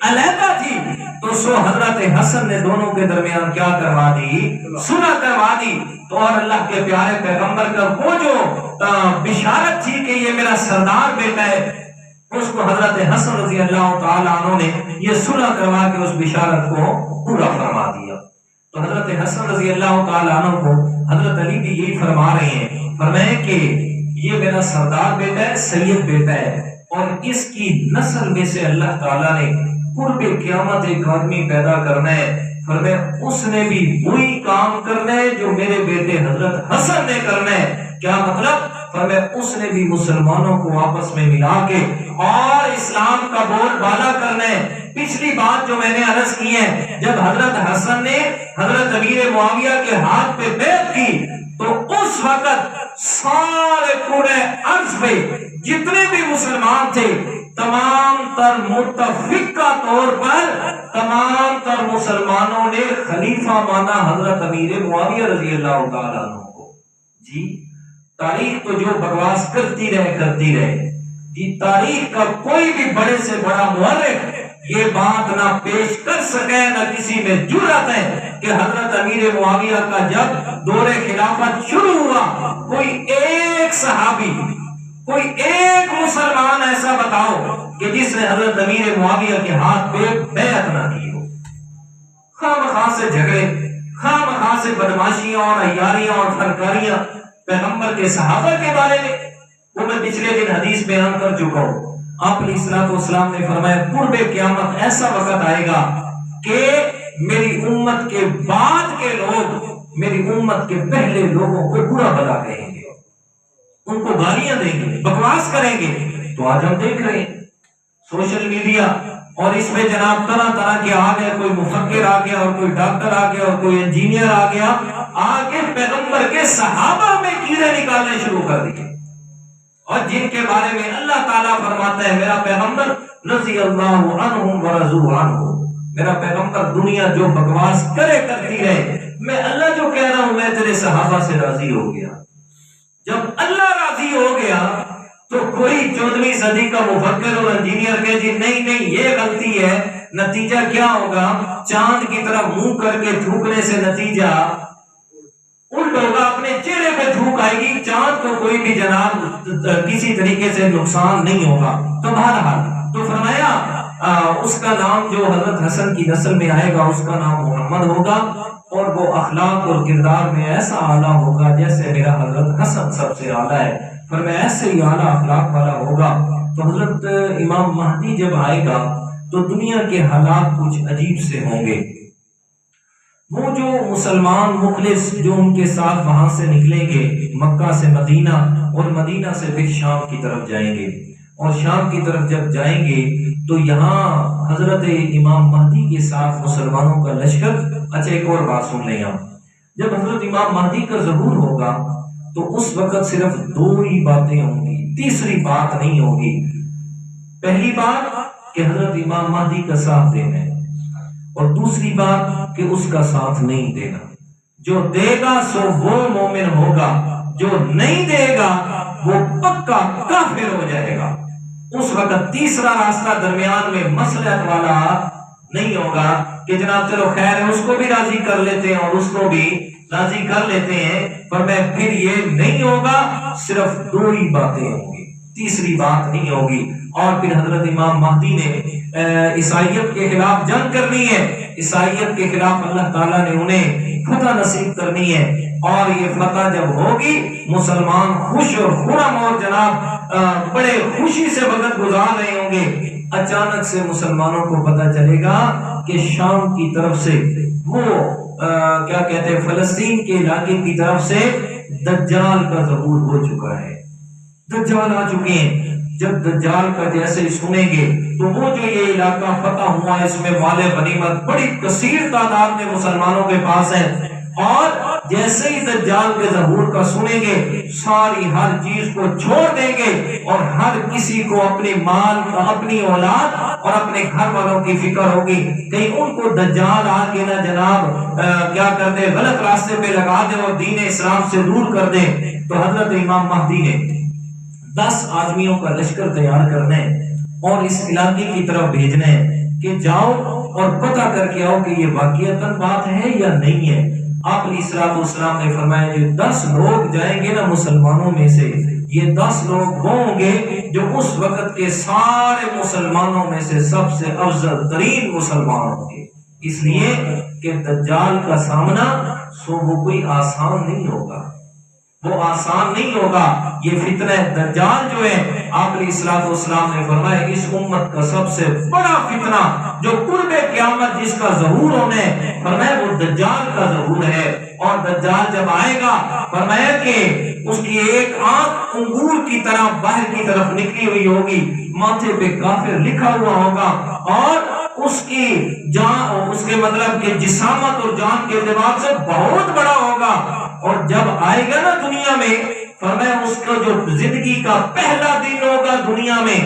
Speaker 1: علیحدہ تھی تو سو حضرت حسن نے دونوں کے درمیان کیا کروا دی؟ صلح کروا دی۔ تو اور اللہ کے پیارے پیغمبر کا وہ جو بشارت تھی کہ یہ میرا سردار بیٹا ہے، اس کو حضرت حسن رضی اللہ تعالی عنہ نے یہ صلح کروا کے اس بشارت کو پورا فرما دیا۔ تو حضرت حسن رضی اللہ تعالی عنہ کو حضرت علی بھی یہی فرما رہے ہیں، فرمائے کہ یہ میرا سردار بیٹا ہے، سید بیٹا ہے، اور اس کی نسل میں سے اللہ تعالیٰ نے قرب قیامت ایک آدمی پیدا کرنا ہے، فرمائے اس نے بھی وہی کام کرنا ہے جو میرے بیٹے حضرت حسن نے کرنا ہے۔ کیا مطلب؟ فرمائے اس نے بھی مسلمانوں کو آپس میں ملا کے اور اسلام کا بول بالا کرنا ہے۔ پچھلی بات جو میں نے عرض کی ہے، جب حضرت حسن نے حضرت امیر معاویہ کے ہاتھ پہ بیعت کی تو اس وقت سارے پورے عرض پہ جتنے بھی مسلمان تھے تمام تر متفقہ طور پر تمام تر مسلمانوں نے خلیفہ مانا حضرت امیر معاویہ رضی اللہ تعالیٰ عنہ کو۔ جی تاریخ تو جو بکواس کرتی رہے جی، تاریخ کا کوئی بھی بڑے سے بڑا مورخ یہ بات نہ پیش کر سکے، نہ کسی میں جرأت ہے کہ حضرت امیر معاویہ کا جب دور خلافت شروع ہوا کوئی ایک صحابی، کوئی ایک مسلمان ایسا بتاؤ کہ جس نے حضرت امیر معاویہ کے ہاتھ پہ بیعت نہ کی ہو۔ خواہ سے جھگڑے، خواہ سے بدماشیاں اور عیاریاں اور فنکاریاں پیغمبر کے صحابہ کے بارے میں، وہ میں پچھلے دن حدیث بیان کر چکا ہوں۔ آپ علیہ الصلوۃ والسلام نے فرمایا قرب قیامت ایسا وقت آئے گا کہ میری امت کے بعد کے لوگ میری امت کے پہلے لوگوں کو برا بھلا کہیں گے، ان کو گالیاں دیں گے، بکواس کریں گے۔ تو آج ہم دیکھ رہے ہیں سوشل میڈیا اور اس میں جناب طرح طرح کے آ گئے، کوئی مفکر آ گیا اور کوئی ڈاکٹر آ گیا اور کوئی انجینئر آ گیا، آگے پیغمبر کے صحابہ میں کیڑے نکالنے شروع کر دیے، اور جن کے بارے میں اللہ تعالیٰ فرماتا ہے میرا پیغمبر رضی اللہ عنہم ورضوا عنہ، میرا پیغمبر دنیا جو بکواس کرتی رہے، میں اللہ جو کہہ رہا ہوں میں تیرے صحابہ سے راضی ہو گیا۔ جب اللہ راضی ہو گیا تو کوئی 14ویں صدی کا مفکر اور انجینئر کہ جی نہیں یہ غلطی ہے، نتیجہ کیا ہوگا؟ چاند کی طرف منہ کر کے تھوکنے سے نتیجہ الٹ ہوگا، اپنے چہرے پہ تھوک آئے گی، چاند کو کوئی بھی جناب کسی طریقے سے نقصان نہیں ہوگا۔ تو بہرحال تو فرمایا اس کا نام جو حضرت حسن کی نسل میں آئے گا اس کا نام محمد ہوگا، اور وہ اخلاق اور کردار میں ایسا اعلیٰ ہوگا جیسے میرا حضرت حسن سب سے اعلیٰ ہے، فرمایا ایسے ہی اعلیٰ اخلاق والا ہوگا۔ تو حضرت امام مہدی جب آئے گا تو دنیا کے حالات کچھ عجیب سے ہوں گے۔ وہ جو مسلمان مخلص جو ان کے ساتھ وہاں سے نکلیں گے مکہ سے مدینہ اور مدینہ سے پھر شام کی طرف جائیں گے، اور شام کی طرف جب جائیں گے تو یہاں حضرت امام مہدی کے ساتھ مسلمانوں کا لشکر۔ اچھا ایک اور بات سن لیں آپ، جب حضرت امام مہدی کا ظہور ہوگا تو اس وقت صرف 2 ہی باتیں ہوں گی، تیسری بات نہیں ہوگی۔ پہلی بات کہ حضرت امام مہدی کا ساتھ دینا ہے، اور دوسری بات کہ اس کا ساتھ نہیں دینا۔ جو دے گا سو وہ مومن ہوگا، جو نہیں دے گا وہ پکا کافر ہو جائے گا۔ اس وقت تیسرا راستہ درمیان میں مصلحت والا نہیں ہوگا کہ جناب چلو خیر ہے اس کو بھی راضی کر لیتے ہیں اور اس کو بھی راضی کر لیتے ہیں، پر میں پھر یہ نہیں ہوگا، صرف 2 ہی باتیں ہوں گی، تیسری بات نہیں ہوگی۔ اور پھر حضرت امام مہدی نے عیسائیت کے خلاف جنگ کرنی ہے، عیسائیت کے خلاف اللہ تعالیٰ نے انہیں فتح نصیب کرنی ہے، اور یہ فتح جب ہوگی مسلمان خوش اور خرم اور جناب بڑے خوشی سے وقت گزار رہے ہوں گے۔ اچانک سے مسلمانوں کو پتہ چلے گا کہ شام کی طرف سے وہ کیا کہتے ہیں فلسطین کے علاقے کی طرف سے دجال کا ظہور ہو چکا ہے، دجال آ چکے ہیں۔ جب دجال کا جیسے ہی سنیں گے تو وہ جو یہ علاقہ فتح ہوا ہے اس میں مال غنیمت بڑی کثیر تعداد میں مسلمانوں کے پاس ہے، اور جیسے ہی دجال کے ظہور کا سنیں گے ساری ہر چیز کو چھوڑ دیں گے اور ہر کسی کو اپنے مال، اپنی اولاد اور اپنے گھر والوں کی فکر ہوگی، کہیں ان کو دجال آ کے نہ جناب کیا کر دے، غلط راستے پہ لگا دے اور دین اسلام سے دور کر دے۔ تو حضرت امام مہدی نے 10 آدمیوں کا لشکر تیار کرنا ہے اور اس علاقے کی طرف بھیجنا ہے کہ جاؤ اور پتہ کر کے آؤ کہ یہ واقعتاً بات ہے یا نہیں ہے۔ آپ علیہ الصلوۃ والسلام نے فرمایا جو 10 لوگ جائیں گے نا مسلمانوں میں سے، یہ 10 لوگ ہوں گے جو اس وقت کے سارے مسلمانوں میں سے سب سے افضل ترین مسلمان ہوں گے، اس لیے کہ دجال کا سامنا سو وہ کوئی آسان نہیں ہوگا، وہ آسان نہیں ہوگا۔ یہ فتنہ دجال جو ہے آپ علیہ الصلوۃ والسلام نے فرمایا اس امت کا سب سے بڑا فتنہ جو قرب قیامت جس کا ظہور ہونا ہے، فرمایا وہ دجال کا ظہور ہے۔ اور دجال جب آئے گا فرمایا کہ اس کی ایک آنکھ انگور کی طرح باہر کی طرف نکلی ہوئی ہوگی، ماتھے پہ کافر لکھا ہوا ہوگا، اور اس کی جان، اس کے مطلب کہ جسامت اور جان کے اعتبار سے بہت بڑا ہوگا۔ اور جب آئے گا نا دنیا میں فرمایا اس کا جو زندگی کا پہلا دن ہوگا دنیا میں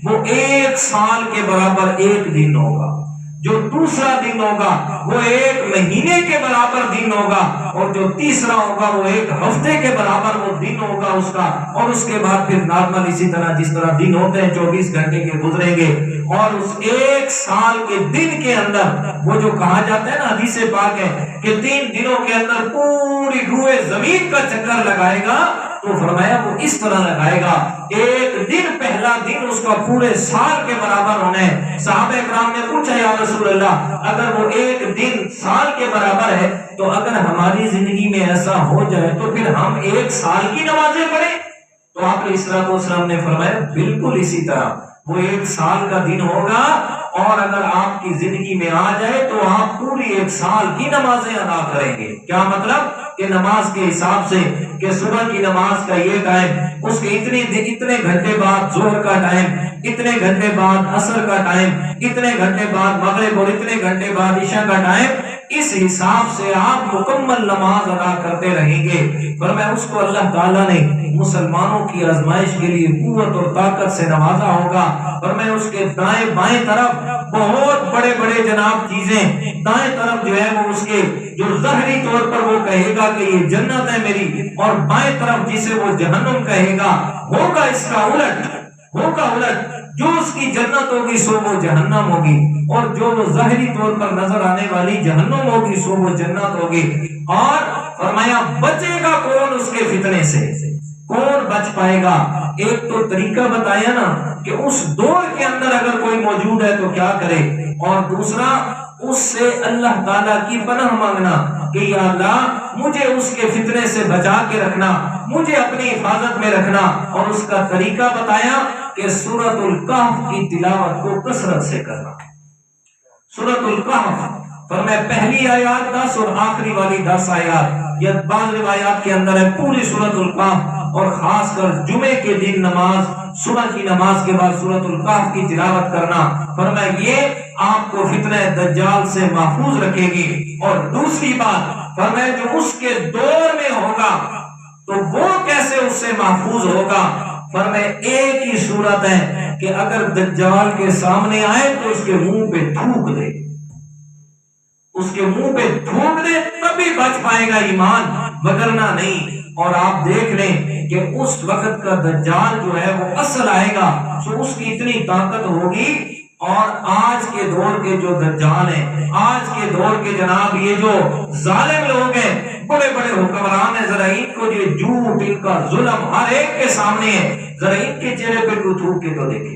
Speaker 1: وہ 1 سال کے برابر 1 دن ہوگا، جو دوسرا دن ہوگا وہ 1 مہینے کے برابر دن ہوگا، اور جو تیسرا ہوگا وہ 1 ہفتے کے برابر وہ دن ہوگا اس کا، اور اس کے بعد پھر نارمل اسی طرح جس طرح دن ہوتے ہیں 24 گھنٹے کے گزریں گے۔ اور اس 1 سال کے دن کے اندر وہ جو کہا جاتا ہے نا حدیث پاک ہے کہ 3 دنوں کے اندر پوری روئے زمین کا چکر لگائے گا، تو فرمایا وہ اس طرح لگائے گا 1 دن پہلا دن اس کا پورے سال کے برابر ہونا ہے۔ صحابہ کرام نے پوچھا یا رسول اللہ اگر وہ 1 دن سال کے برابر ہے تو اگر ہماری زندگی میں ایسا ہو جائے تو پھر ہم 1 سال کی نمازیں پڑھیں؟ تو آپ علیہ الصلوۃ والسلام نے فرمایا بالکل اسی طرح وہ 1 سال کا دن ہوگا، اور اگر آپ کی زندگی میں آ جائے تو آپ پوری 1 سال کی نمازیں ادا کریں گے۔ کیا مطلب کہ نماز کے حساب سے کہ صبح کی نماز کا یہ ٹائم، اس کے اتنے گھنٹے بعد ظہر کا ٹائم، اتنے گھنٹے بعد عصر کا ٹائم، اتنے گھنٹے بعد مغرب اور اتنے گھنٹے بعد عشاء کا ٹائم، اس حساب سے آپ مکمل نماز ادا کرتے رہیں گے۔ فرمایا اس کو اللہ تعالیٰ نے مسلمانوں کی آزمائش کے لیے قوت اور طاقت سے نوازا ہوگا۔ فرمایا اس کے دائیں بائیں طرف بہت بڑے بڑے جناب چیزیں، دائیں طرف جو ہے وہ اس کے جو ظاہری طور پر وہ کہے گا کہ یہ جنت ہے میری، اور بائیں طرف جسے وہ جہنم کہے گا، ہوگا اس کا الٹ، ہوگا الٹ، جو اس کی جنت ہوگی سو وہ جہنم ہوگی، اور جو وہ ظاہری طور پر نظر آنے والی جہنم ہوگی سو وہ جنت ہوگی۔ اور فرمایا بچے گا کون اس کے فتنے سے، کون بچ پائے گا؟ ایک تو طریقہ بتایا نا کہ اس دور کے اندر اگر کوئی موجود ہے تو کیا کرے، اور دوسرا اس سے اللہ تعالیٰ کی پناہ مانگنا کہ یا اللہ مجھے اس کے فتنے سے بچا کے رکھنا، مجھے اپنی حفاظت میں رکھنا۔ اور اس کا طریقہ بتایا کہ سورۃ الکہف کی تلاوت کو کثرت سے کرنا۔ سورۃ الکہف فرمایا پہلی آیات 10 اور آخری والی 10 آیات، یہ بعض روایات کے اندر ہے پوری سورۃ الکہف، اور خاص کر جمعے کے دن نماز، صبح کی نماز کے بعد سورۃ الکہف کی تلاوت کرنا۔ فرمایا یہ آپ کو فتنہ دجال سے محفوظ رکھے گی۔ اور دوسری بات فرمایا جو اس کے دور میں ہوگا تو وہ کیسے اس سے محفوظ ہوگا؟ فرمایا ایک ہی صورت ہے کہ اگر دجال کے سامنے آئے تو اس کے منہ پہ تھوک دے، اس کے منہ پہ تھوک دے تبھی بچ پائے گا ایمان، وگرنہ نہیں۔ اور آپ دیکھ لیں کہ اس وقت کا دجال جو ہے وہ اصل آئے گا تو اس کی اتنی طاقت ہوگی، اور آج کے دور کے جو دجال ہیں، آج کے دور کے جناب یہ جو ظالم لوگ ہیں، بڑے بڑے حکمران ہیں، ذرا ان کو یہ جھوٹ، ان کا ظلم ہر ایک کے سامنے ہے، ذرا ان کے چہرے پہ کوئی تھوک کے تو دیکھے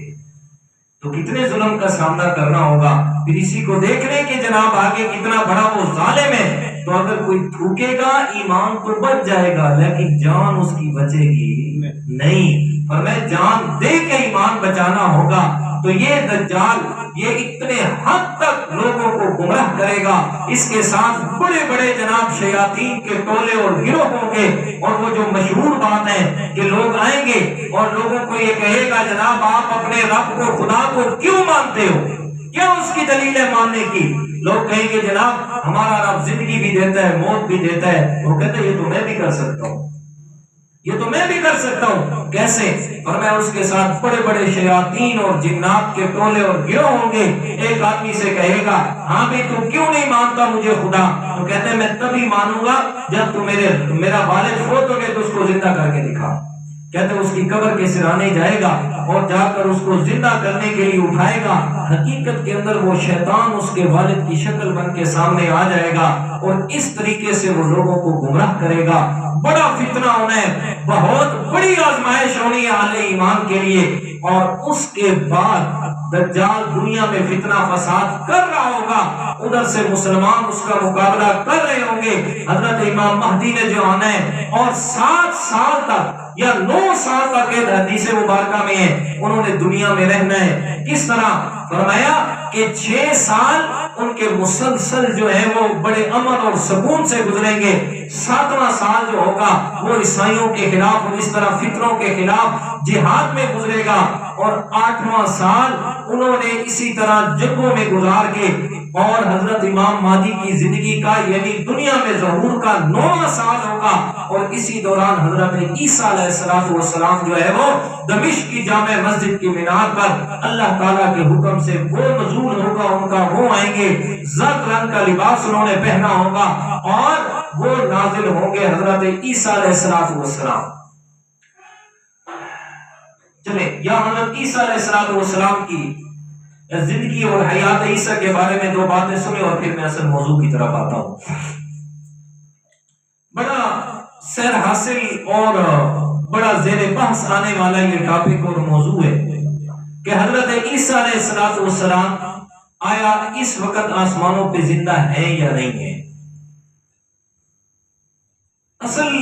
Speaker 1: تو کتنے ظلم کا سامنا کرنا ہوگا۔ پھر اسی کو دیکھ لیں کہ جناب آگے کتنا بڑا وہ ظالم ہے، تو اگر کوئی تھوکے گا ایمان تو بچ جائے گا لیکن جان اس کی بچے گی نہیں۔ فرمایا جان دے کے ایمان بچانا ہوگا۔ تو یہ دجال یہ اتنے حد تک لوگوں کو گمراہ کرے گا، اس کے ساتھ بڑے بڑے جناب شیاطین کے ٹولے اور گروہ ہوں گے، اور وہ جو مشہور بات ہے کہ لوگ آئیں گے اور لوگوں کو یہ کہے گا جناب آپ اپنے رب کو خدا کو کیوں مانتے ہو، کیا اس کی دلیل ہے ماننے کی؟ لوگ کہیں گے جناب ہمارا رب زندگی بھی دیتا ہے موت بھی دیتا ہے، وہ کہتے ہیں یہ تو میں بھی کر سکتا ہوں، یہ تو میں بھی کر سکتا ہوں، کیسے؟ اور میں اس کے ساتھ بڑے بڑے شیاطین اور جنات کے ٹولے اور گروہ ہوں گے۔ ایک آدمی سے کہے گا ہاں بھی تو کیوں نہیں مانتا مجھے خدا؟ تو کہتے ہیں میں تبھی مانوں گا جب تو میرا والد فوت ہو گئے تو اس کو زندہ کر کے دکھا۔ کہتے ہیں اس کی قبر کے سرانے جائے گا اور جا کر اس کو زندہ کرنے کے لیے اٹھائے گا، حقیقت کے اندر وہ شیطان اس کے والد کی شکل بن کے سامنے آ جائے گا اور اس طریقے سے وہ لوگوں کو گمراہ کرے گا۔ بڑا فتنہ ہونا ہے، بہت بڑی آزمائش ہونی ہے اہل ایمان کے لیے، اور اس کے بعد دجال دنیا میں فتنہ فساد کر رہا ہوگا، ادھر سے مسلمان اس کا مقابلہ کر رہے ہوں گے۔ حضرت امام مہدی نے جو آنا ہے اور 7 سال تک یا 9 سال تک یہ حدیث مبارکہ میں ہے انہوں نے دنیا میں رہنا ہے۔ کس طرح؟ فرمایا کہ 6 سال ان کے مسلسل جو ہے وہ بڑے امن اور سکون سے گزریں گے، 7واں سال جو ہوگا وہ عیسائیوں کے خلاف اور اس طرح فتنوں کے خلاف جہاد میں گزرے گا، اور 8واں سال انہوں نے اسی طرح جنگوں میں گزار کے، اور حضرت امام مہدی کی زندگی کا یعنی دنیا میں ظہور کا 9واں سال ہوگا، اور اسی دوران حضرت عیسیٰ علیہ السلام جو ہے وہ دمشق کی جامع مسجد کی مینار پر اللہ تعالیٰ کے حکم سے وہ نزول ہوگا ان کا، وہ آئیں گے، زرد رنگ کا لباس انہوں نے پہنا ہوگا اور وہ نازل ہوں گے حضرت عیسیٰ علیہ السلام۔ چلے یا حضرت عیسیٰ علیہ السلام کی زندگی اور حیات عیسیٰ کے بارے میں 2 باتیں سنیں اور پھر میں اصل موضوع کی طرف آتا ہوں۔ بڑا سیر حاصل اور بڑا زیر بحث آنے والا یہ ٹاپک اور موضوع ہے کہ حضرت عیسیٰ علیہ السلام آیا اس وقت آسمانوں پہ زندہ ہے یا نہیں ہے؟ اصل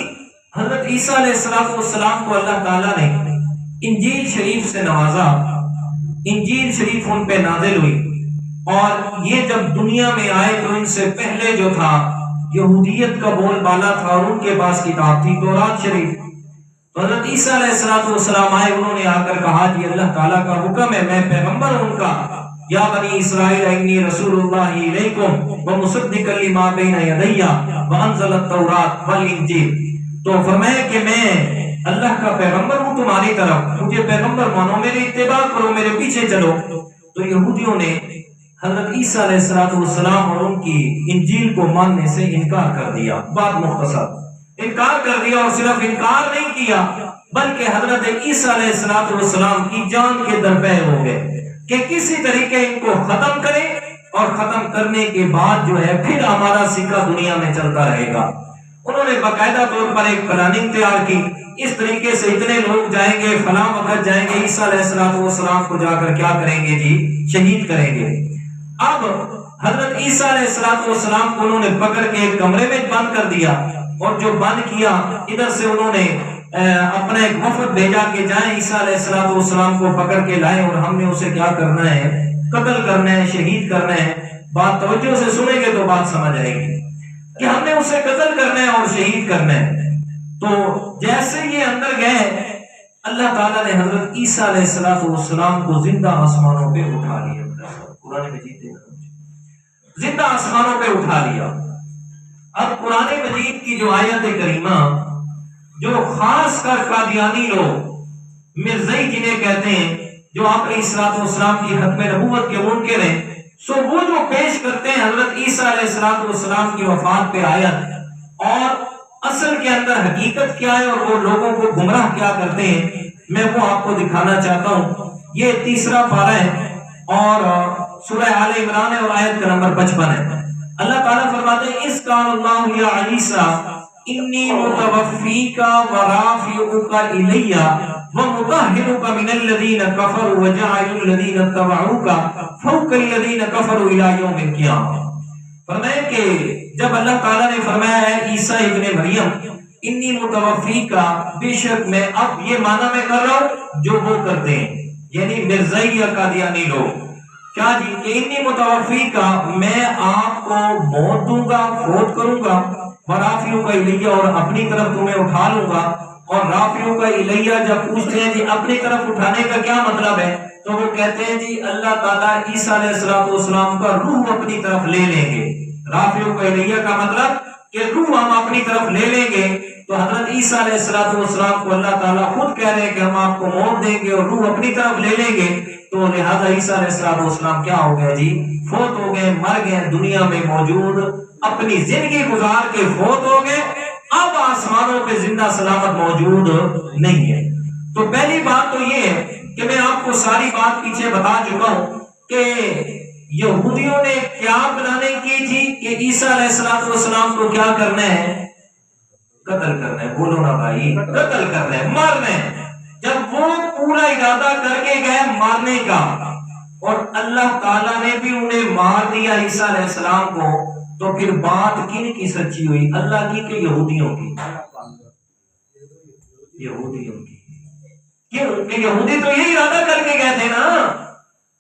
Speaker 1: حضرت عیسیٰ علیہ السلام کو اللہ تعالیٰ نے انجیل شریف سے نوازا، انجیل شریف ان پہ نازل ہوئی، اور یہ جب دنیا میں آئے تو ان سے پہلے جو تھا یہودیت کا بول بالا تھا اور ان کے پاس کتاب تھی تورات شریف۔ تو حضرت عیسیٰ علیہ السلام آئے، انہوں نے آ کر کہا کہ اللہ تعالیٰ کا حکم ہے، میں پیغمبر ہوں ان کا، یا بنی اسرائیل انی رسول اللہ علیکم ومصدقا لما بین یدی وانزل التوراۃ والانجیل۔ تو فرمایا کہ میں اللہ کا پیغمبر ہوں تمہاری طرف، مجھے پیغمبر مانو، میری اتباع کرو، میرے پیچھے چلو۔ تو یہودیوں نے حضرت عیسیٰ علیہ السلام اور ان کی انجیل کو ماننے سے انکار کر دیا۔ بات مختصر، انکار کر دیا، اور صرف انکار نہیں کیا بلکہ حضرت عیسیٰ علیہ السلام کی جان کے درپے ہو گئے کہ کسی طریقے ان کو ختم کرے، اور ختم کرنے کے بعد جو ہے پھر ہمارا سکہ دنیا میں چلتا رہے گا۔ انہوں نے باقاعدہ طور پر ایک پلاننگ تیار کی، اس طریقے سے اتنے لوگ جائیں گے، فلاں وقت جائیں گے، عیسیٰ علیہ السلام کو جا کر کیا کریں گے جی؟ شہید کریں گے۔ اب حضرت عیسیٰ علیہ السلام کو انہوں نے پکڑ کے ایک کمرے میں بند کر دیا، اور جو بند کیا ادھر سے انہوں نے اپنا ایک وفد بھیجا کہ جائیں عیسیٰ علیہ السلام کو پکڑ کے لائیں، اور ہم نے اسے کیا کرنا ہے؟ قتل کرنا ہے، شہید کرنا ہے۔ بات توجہ سے سنیں گے تو بات سمجھ آئے گی کہ ہم نے اسے قتل کرنا ہے اور شہید کرنا ہے۔ تو جیسے یہ اندر گئے، اللہ تعالیٰ نے حضرت عیسیٰ علیہ السلام کو زندہ آسمانوں پہ اٹھا لیا۔ قرآن مجید زندہ آسمانوں پہ اٹھا لیا۔ اب قرآن مجید کی جو آیت کریمہ، جو خاص کر قادیانی لوگ، مرزائی جنہیں کہتے ہیں، جو آپ علیہ السلام کی ختم نبوت کے منکر ہیں، سو وہ جو پیش کرتے ہیں حضرت عیسیٰ علیہ السلام کی وفات پہ آیت، اور اصل کے اندر حقیقت کیا ہے اور وہ لوگوں کو گمراہ کیا کرتے ہیں، میں وہ آپ کو دکھانا چاہتا ہوں۔ یہ 3 پارہ ہے اور سورہ آل عمران ہے اور آیت کا نمبر 55 ہے۔ اللہ تعالیٰ فرماتے ہیں اِذْ قَالَ اللَّهُ يَا عِيسَىٰ إِنِّي مُتَوَفِّيكَ وَرَافِعُكَ إِلَيَّ وَمُطَهِّرُكَ مِنَ الَّذِينَ كَفَرُوا وَجَاعِلُ الَّذِينَ اتَّبَعُوكَ فَوْقَ الَّذِينَ كَفَرُوا إِلَىٰ يَوْمِ الْقِيَامَةِ۔ فرمایا کہ جب اللہ تعالیٰ نے فرمایا ہے عیسیٰ ابن مریم انی متوفی کا، بے شک میں اب یہ معنی میں کر رہا ہوں جو وہ کرتے ہیں، یعنی مرزائی یا قادیانی لوگ، کیا جی کہ انی متوفی کا، میں آپ کو موت دوں گا، فوت کروں گا، ورافیوں کا الیہ، اور اپنی طرف تمہیں اٹھا لوں گا. اور رافیوں کا الیہ جب پوچھتے ہیں جی اپنی طرف اٹھانے کا کیا مطلب ہے، تو وہ کہتے ہیں جی اللہ تعالیٰ عیسیٰ علیہ السلام کا روح اپنی طرف لے لیں گے. رافیوں کا الیہ کا مطلب کہ روح ہم اپنی طرف لے لیں گے. تو حضرت عیسیٰ علیہ السلام کو اللہ تعالیٰ خود کہہ رہے ہیں کہ ہم آپ کو موت دیں گے اور روح اپنی طرف لے لیں گے. تو لہذا عیسیٰ علیہ السلام کیا ہو گئے جی، فوت ہو گئے، مر گئے، دنیا میں موجود، اپنی زندگی گزار کے فوت ہو گئے، اب آسمانوں پہ زندہ سلامت موجود نہیں ہے. تو پہلی بات تو یہ ہے کہ میں آپ کو ساری بات پیچھے بتا چکا ہوں کہ یہودیوں نے کیا پلاننگ کی تھی کہ عیسیٰ علیہ السلام کو کیا کرنا ہے، قتل کرنا ہے. بولو نا بھائی، قتل کرنا ہے، مارنا ہے. جب وہ پورا ارادہ کر کے گئے مارنے کا، اور اللہ تعالیٰ نے بھی انہیں مار دیا عیسیٰ علیہ السلام کو، تو پھر بات کن کی سچی ہوئی، اللہ کی کہ یہودیوں کی؟ یہودیوں کی. کیوں کہ یہودی تو یہی ارادہ کر کے گئے تھے نا.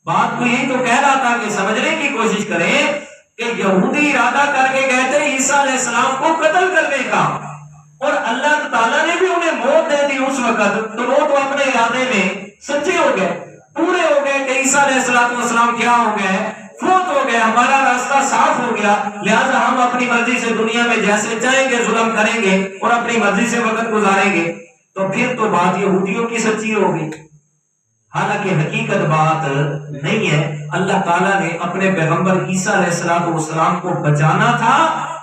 Speaker 1: بات کو یہی تو کہہ رہا تھا کہ سمجھنے کی کوشش کریں کہ یہودی ارادہ کر کے گئے تھے عیسیٰ علیہ السلام کو قتل کرنے کا، اور اللہ تعالیٰ نے بھی انہیں موت دے دی اس وقت. تو وہ تو اپنے ارادے میں سچے ہو گئے، پورے ہو گئے کہ عیسیٰ علیہ السلام کیا ہو گئے، فوت ہو گئے، ہمارا راستہ صاف ہو گیا، لہذا ہم اپنی مرضی سے دنیا میں جیسے چاہیں گے ظلم کریں گے اور اپنی مرضی سے وقت گزاریں گے. تو پھر تو بات یہودیوں کی سچی ہو گئی. حالانکہ حقیقت بات نہیں ہے. اللہ تعالیٰ نے اپنے پیغمبر عیسیٰ علیہ السلام کو بچانا تھا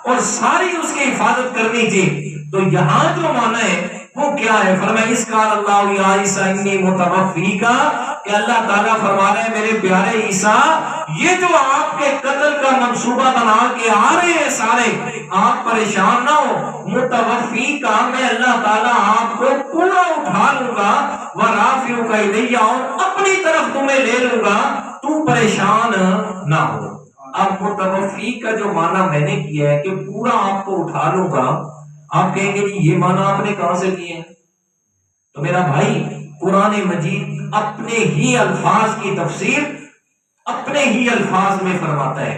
Speaker 1: اور ساری اس کی حفاظت کرنی تھی. تو یہاں جو معنی ہے وہ کیا ہے، فرمایا اس کا اللہ یا عیسیٰ انی متوفی کا، کہ اللہ تعالیٰ فرما رہے ہیں میرے پیارے عیسیٰ، یہ جو آپ کے قتل کا منصوبہ بنا کے آ رہے ہیں سارے، آپ پریشان نہ ہو. متوفی کا، میں اللہ تعالیٰ آپ کو پورا اٹھا لوں گا، ورافیوں کا الیہ، اور اپنی طرف تمہیں لے لوں گا، تو پریشان نہ ہو. اب متوفی کا جو معنی میں نے کیا ہے کہ پورا آپ کو اٹھا لوں گا، آپ کہیں گے جی یہ معنی آپ نے کہاں سے کیے ہیں؟ تو میرا بھائی قرآن مجید اپنے ہی الفاظ کی تفسیر اپنے ہی الفاظ میں فرماتا ہے،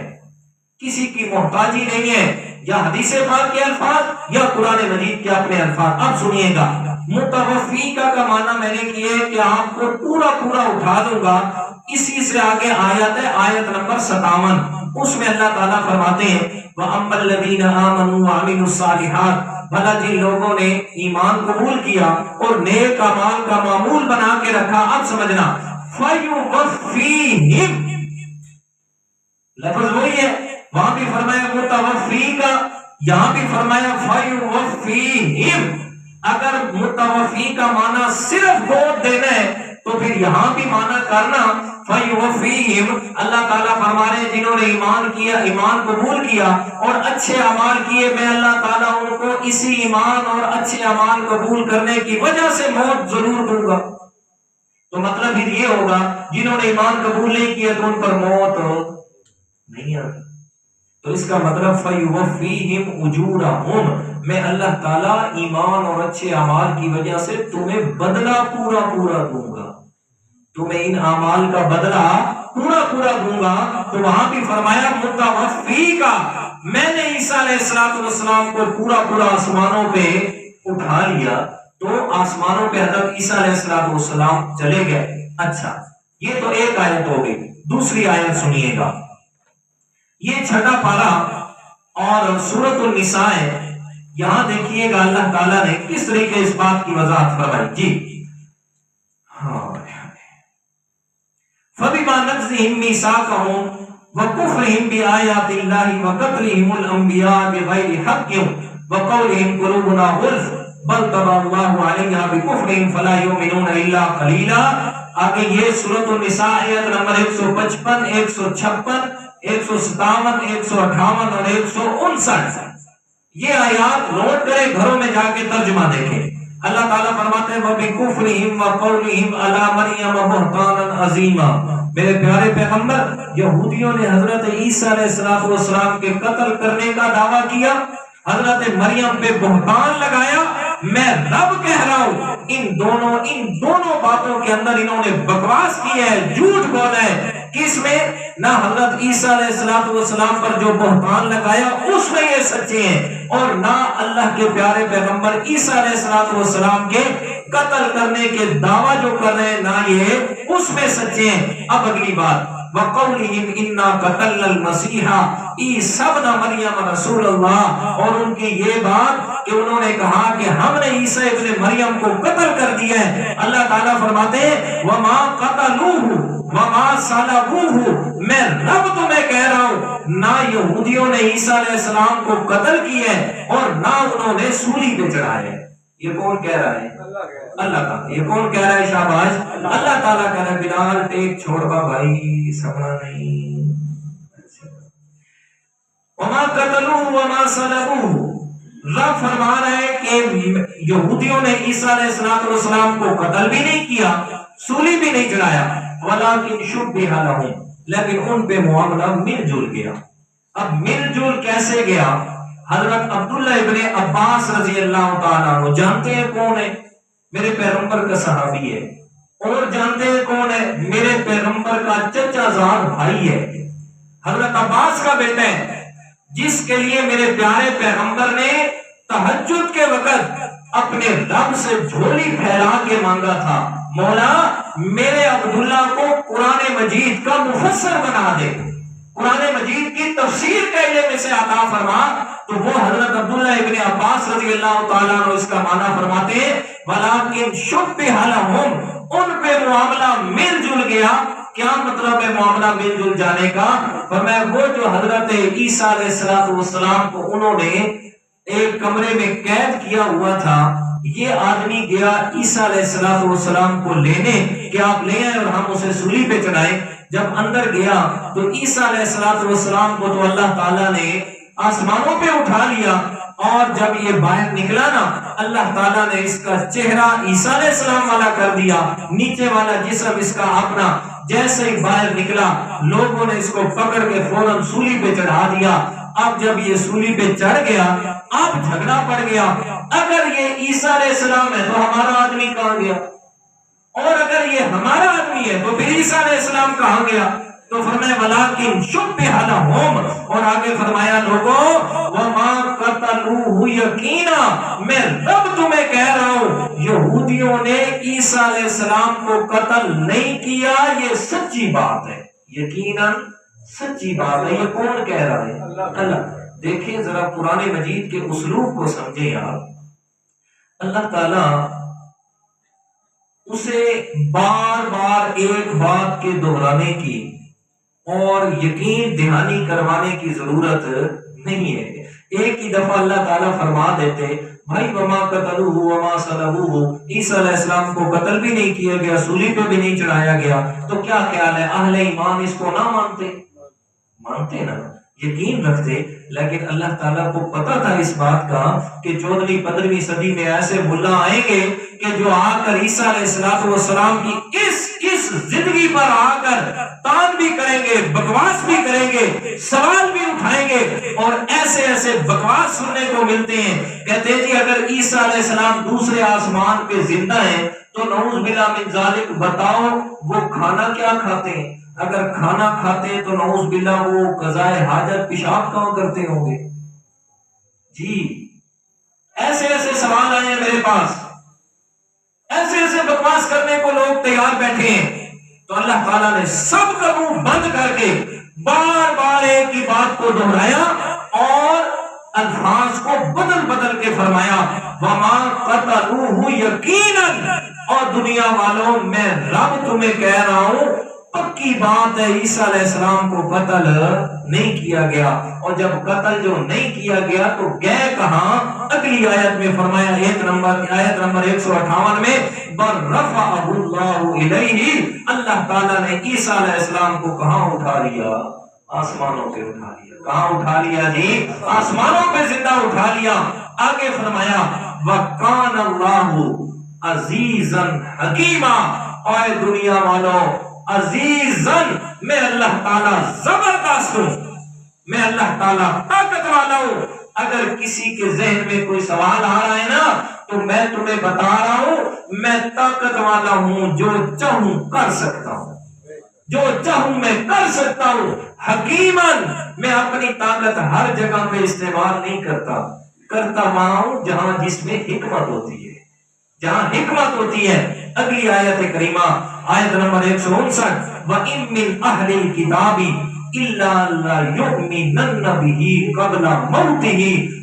Speaker 1: کسی کی محتاجی نہیں ہے، یا حدیث پاک کے الفاظ یا قرآن مجید کے اپنے الفاظ. اب سنیے گا، متوفی کا معنی میں نے کیا ہے کہ آپ کو پورا پورا اٹھا دوں گا. اسی سے آگے آیت ہے، آیت نمبر 57، اس میں اللہ تعالیٰ فرماتے ہیں وَأَمَّا الَّذِينَ آمَنُوا وَعَمِلُوا الصَّالِحَاتِ، بھلا جن لوگوں نے ایمان قبول کیا اور نیک اعمال کا معمول بنا کے رکھا. اب سمجھنا، فَيُوَفِّيهِمْ، لفظ وہی ہے، وہاں بھی فرمایا متوفی کا، یہاں بھی فرمایا فَيُوَفِّيهِمْ. اگر متوفی کا معنی صرف موت دینا ہے تو پھر یہاں بھی معنی کرنا فَيُوَفِّيهِمْ. اللہ تعالیٰ فرما رہے ہیں جنہوں نے ایمان کیا، ایمان قبول کیا اور اچھے اعمال کیے، میں اللہ تعالیٰ ان کو اسی ایمان اور اچھے اعمال قبول کرنے کی وجہ سے موت ضرور دوں گا. تو مطلب پھر یہ ہوگا جنہوں نے ایمان قبول نہیں کیا تو ان پر موت نہیں آتی. تو اس کا مطلب فَيُوَفِّيهِمْ أُجُورَهُمْ، میں اللہ تعالیٰ ایمان اور اچھے اعمال کی وجہ سے تمہیں بدلہ پورا پورا دوں گا، تمہیں ان اعمال کا بدلہ پورا پورا دوں گا. تو وہاں بھی فرمایا متوفی کا، میں نے عیسیٰ علیہ السلام کو پورا پورا آسمانوں پہ اٹھا لیا. تو آسمانوں پہ حضرت عیسیٰ علیہ السلام چلے گئے. اچھا، یہ تو ایک آیت ہو گئی. دوسری آیت سنیے گا، یہ چھٹا پارا اور سورۃ النساء ہے. یہاں دیکھیے گا اللہ تعالیٰ نے کس طریقے اس بات کی وضاحت فرمائی. جی ہاں، فَبِمَا نَقْضِهِمْ مِيثَاقَهُمْ وَكُفْرِهِمْ بِآيَاتِ اللَّهِ وَقَتْلِهِمُ الْأَنْبِيَاءَ بِغَيْرِ حَقٍّ وَقَوْلِهِمْ قُلُوبُنَا غُلْفٌ بَلْ طَبَعَ اللَّهُ عَلَيْهَا بِكُفْرِهِمْ فَلَا يُؤْمِنُونَ إِلَّا قَلِيلًا. آگے یہ سورۃ النساء آیت نمبر 155، 156، 157، 158 اور 159. یہ آیات نوٹ کرے، گھروں میں جا کے ترجمہ دیکھیں. اللہ تعالیٰ فرماتے ہیں وَبِكُفْرِهِمْ وَقَوْلِهِمْ عَلَى مَرْيَمَ بُهْتَانًا عَظِيمًا. میرے پیارے پیغمبر، یہودیوں نے حضرت عیسیٰ علیہ السلام کے قتل کرنے کا دعویٰ کیا، حضرت مریم پہ بہتان لگایا میں رب کہہ رہا ہوں۔ ان دونوں باتوں کے اندر انہوں نے بکواس کی ہے، جھوٹ بولا ہے۔ کس میں؟ نہ حضرت عیسیٰ علیہ السلام پر جو بہتان لگایا اس میں یہ سچے ہیں، اور نہ اللہ کے پیارے پیغمبر عیسیٰ علیہ السلام کے قتل کرنے کے دعویٰ جو کر رہے ہیں، نہ یہ اس میں سچے ہیں۔ اب اگلی بات، وَقَوْلِهِمْ إِنَّا قَتَلْنَا الْمَسِيحَ عِيسَىٰ ابْنَ مَرْيَمَ رسول اللہ، اور ان کی یہ بات کہ انہوں نے کہا کہ ہم نے عیسیٰ ابن مریم کو قتل کر دیا ہے۔ اللہ تعالیٰ فرماتے ہیں وَمَا قَتَلُوهُ وَمَا صَلَبُوهُ، میں رب تمہیں کہہ رہا ہوں، نہ یہودیوں نے عیسیٰ علیہ السلام کو قتل کیا ہے اور نہ انہوں نے سولی پہ چڑھایا ہے۔ یہ کون کہہ رہا ہے؟ اللہ تعالیٰ۔ یہ کون کہہ رہا ہے شاباش؟ اللہ تعالیٰ کہہ رہا ہے بلال ٹیک چھوڑ با بھائی، سمجھا نہیں۔ وَمَا قَتَلُوهُ وَمَا صَلَبُوهُ، رب فرما رہا ہے کہ یہودیوں نے عیسیٰ علیہ السلام کو قتل بھی نہیں کیا، سولی بھی نہیں چڑھایا، وَلَٰكِنْ شُبِّهَ لَهُمْ، لیکن ان پہ معاملہ مل جل گیا۔ اب مل جل کیسے گیا؟ حضرت عبداللہ ابن عباس رضی اللہ تعالیٰ عنہ، جانتے ہیں کون ہے؟ میرے پیغمبر کا صحابی ہے۔ اور جانتے ہیں کون ہے؟ میرے پیغمبر کا چچا زاد بھائی ہے، حضرت عباس کا بیٹا ہے، جس کے لیے میرے پیارے پیغمبر نے تہجد کے وقت اپنے رب سے جھولی پھیلا کے مانگا تھا، مولا میرے عبداللہ کو قرآن مجید کا مفسر بنا دے، قرآن مجید کی تفسیر کا علم اسے عطا فرما۔ تو وہ حضرت عبداللہ ابن عباس رضی اللہ تعالیٰ عنہ اس کا معنی فرماتے ہیں وَلَٰكِنْ شُبِّهَ لَهُمْ، ان پہ معاملہ مل جل گیا۔ کیا مطلب ہے معاملہ مل جل جانے کا؟ فرمایا وہ جو حضرت عیسیٰ علیہ السلام کو انہوں نے ایک کمرے میں قید کیا ہوا تھا، یہ آدمی گیا عیسیٰ علیہ السلام کو لینے کہ آپ لے آئے اور ہم اسے سولی پہ چڑھائیں۔ جب اندر گیا تو عیسیٰ علیہ السلام کو تو اللہ تعالیٰ نے آسمانوں پہ اٹھا لیا، اور جب یہ باہر نکلا نا، اللہ تعالیٰ نے اس کا چہرہ عیسیٰ علیہ السلام والا کر دیا، نیچے والا جسم اس کا اپنا۔ جیسے ہی باہر نکلا لوگوں نے اس کو پکڑ کے فوراً سولی پہ چڑھا دیا۔ اب جب یہ سولی پہ چڑھ گیا، اب جھگڑا پڑ گیا، اگر یہ عیسیٰ علیہ السلام ہے تو ہمارا آدمی کہاں گیا، اور اگر یہ ہمارا آدمی ہے تو پھر عیسیٰ علیہ السلام کہاں گیا؟ تو فرمایا وَلَٰكِنْ شُبِّهَ لَهُمْ، اور آگے فرمایا لوگوں وَمَا قَتَلُوهُ یقینا، میں رب تمہیں کہہ رہا ہوں یہودیوں نے عیسیٰ علیہ السلام کو قتل نہیں کیا، یہ سچی بات ہے، یقیناً سچی بات ہے۔ یہ کون کہہ رہا ہے؟ اللہ۔ دیکھیں ذرا قرآن مجید کے اسلوب کو سمجھیں آپ۔ اللہ تعالیٰ اسے بار بار ایک بات کے دہرانے کی اور یقین دہانی کروانے کی ضرورت نہیں ہے۔ ایک ہی دفعہ اللہ تعالیٰ فرما دیتے بھائی وما قتلوہ وما صلبوہ، عیسیٰ علیہ السلام کو قتل بھی نہیں کیا گیا، سولی پہ بھی نہیں چڑھایا گیا، تو کیا خیال ہے اہل ایمان اس کو نہ مانتے نا، یقین رکھتے۔ لیکن اللہ تعالیٰ کو پتا تھا اس بات کا کہ 14ویں 15ویں صدی میں ایسے ملا آئیں گے کہ جو آ کر عیسیٰ علیہ السلام کی اس زندگی پر آ کر تان بھی کریں گے، بکواس بھی کریں گے، سوال بھی اٹھائیں گے، اور ایسے بکواس سننے کو ملتے ہیں۔ کہتے ہیں جی اگر عیسیٰ علیہ السلام دوسرے آسمان پہ زندہ ہیں تو نعوذ باللہ من ذالک بتاؤ وہ کھانا کیا کھاتے ہیں؟ اگر کھانا کھاتے ہیں تو نعوذ باللہ وہ قضائے حاجت پیشاب کہاں کرتے ہوں گے؟ جی ایسے سوال آئے ہیں میرے پاس، ایسے بکواس کرنے کو لوگ تیار بیٹھے ہیں۔ تو اللہ تعالیٰ نے سب کا منہ بند کر کے بار بار ایک ہی بات کو دہرایا اور الفاظ کو بدل کے فرمایا وما قتلوہ یقیناً، اور دنیا والوں میں رب تمہیں کہہ رہا ہوں پکی بات ہے عیسیٰ علیہ السلام کو قتل نہیں کیا گیا، اور جب قتل جو نہیں کیا گیا تو گئے کہاں؟ اگلی آیت میں فرمایا آیت نمبر 158 میں بَرَّفَعَهُ اللَّهُ إِلَيْهِ، اللہ تعالیٰ نے عیسیٰ علیہ السلام کو کہاں اٹھا لیا؟ آسمانوں پہ اٹھا لیا۔ کہاں اٹھا لیا جی؟ آسمانوں پہ زندہ اٹھا لیا۔ آگے فرمایا وَقَانَ اللَّهُ عَزِيزًا حَكِيمًا، اور دنیا والوں عزیزاً، میں اللہ تعالیٰ زبردست ہوں، میں اللہ تعالیٰ طاقت والا ہوں۔ اگر کسی کے ذہن میں کوئی سوال آ رہا ہے نا تو میں تمہیں بتا رہا ہوں میں طاقت والا ہوں، جو چاہوں کر سکتا ہوں، جو چاہوں میں کر سکتا ہوں۔ حکیمن، میں اپنی طاقت ہر جگہ پہ استعمال نہیں کرتا، کرتا وہاں ہوں جہاں جس میں حکمت ہوتی ہے، جہاں حکمت ہوتی ہے۔ اگلی آیت کریمہ، آیت نمبر 159، وَإِن مِّنْ أَهْلِ الْكِتَابِ إِلَّا لَيُؤْمِنَنَّ بِهِ قَبْلَ مَوْتِهِ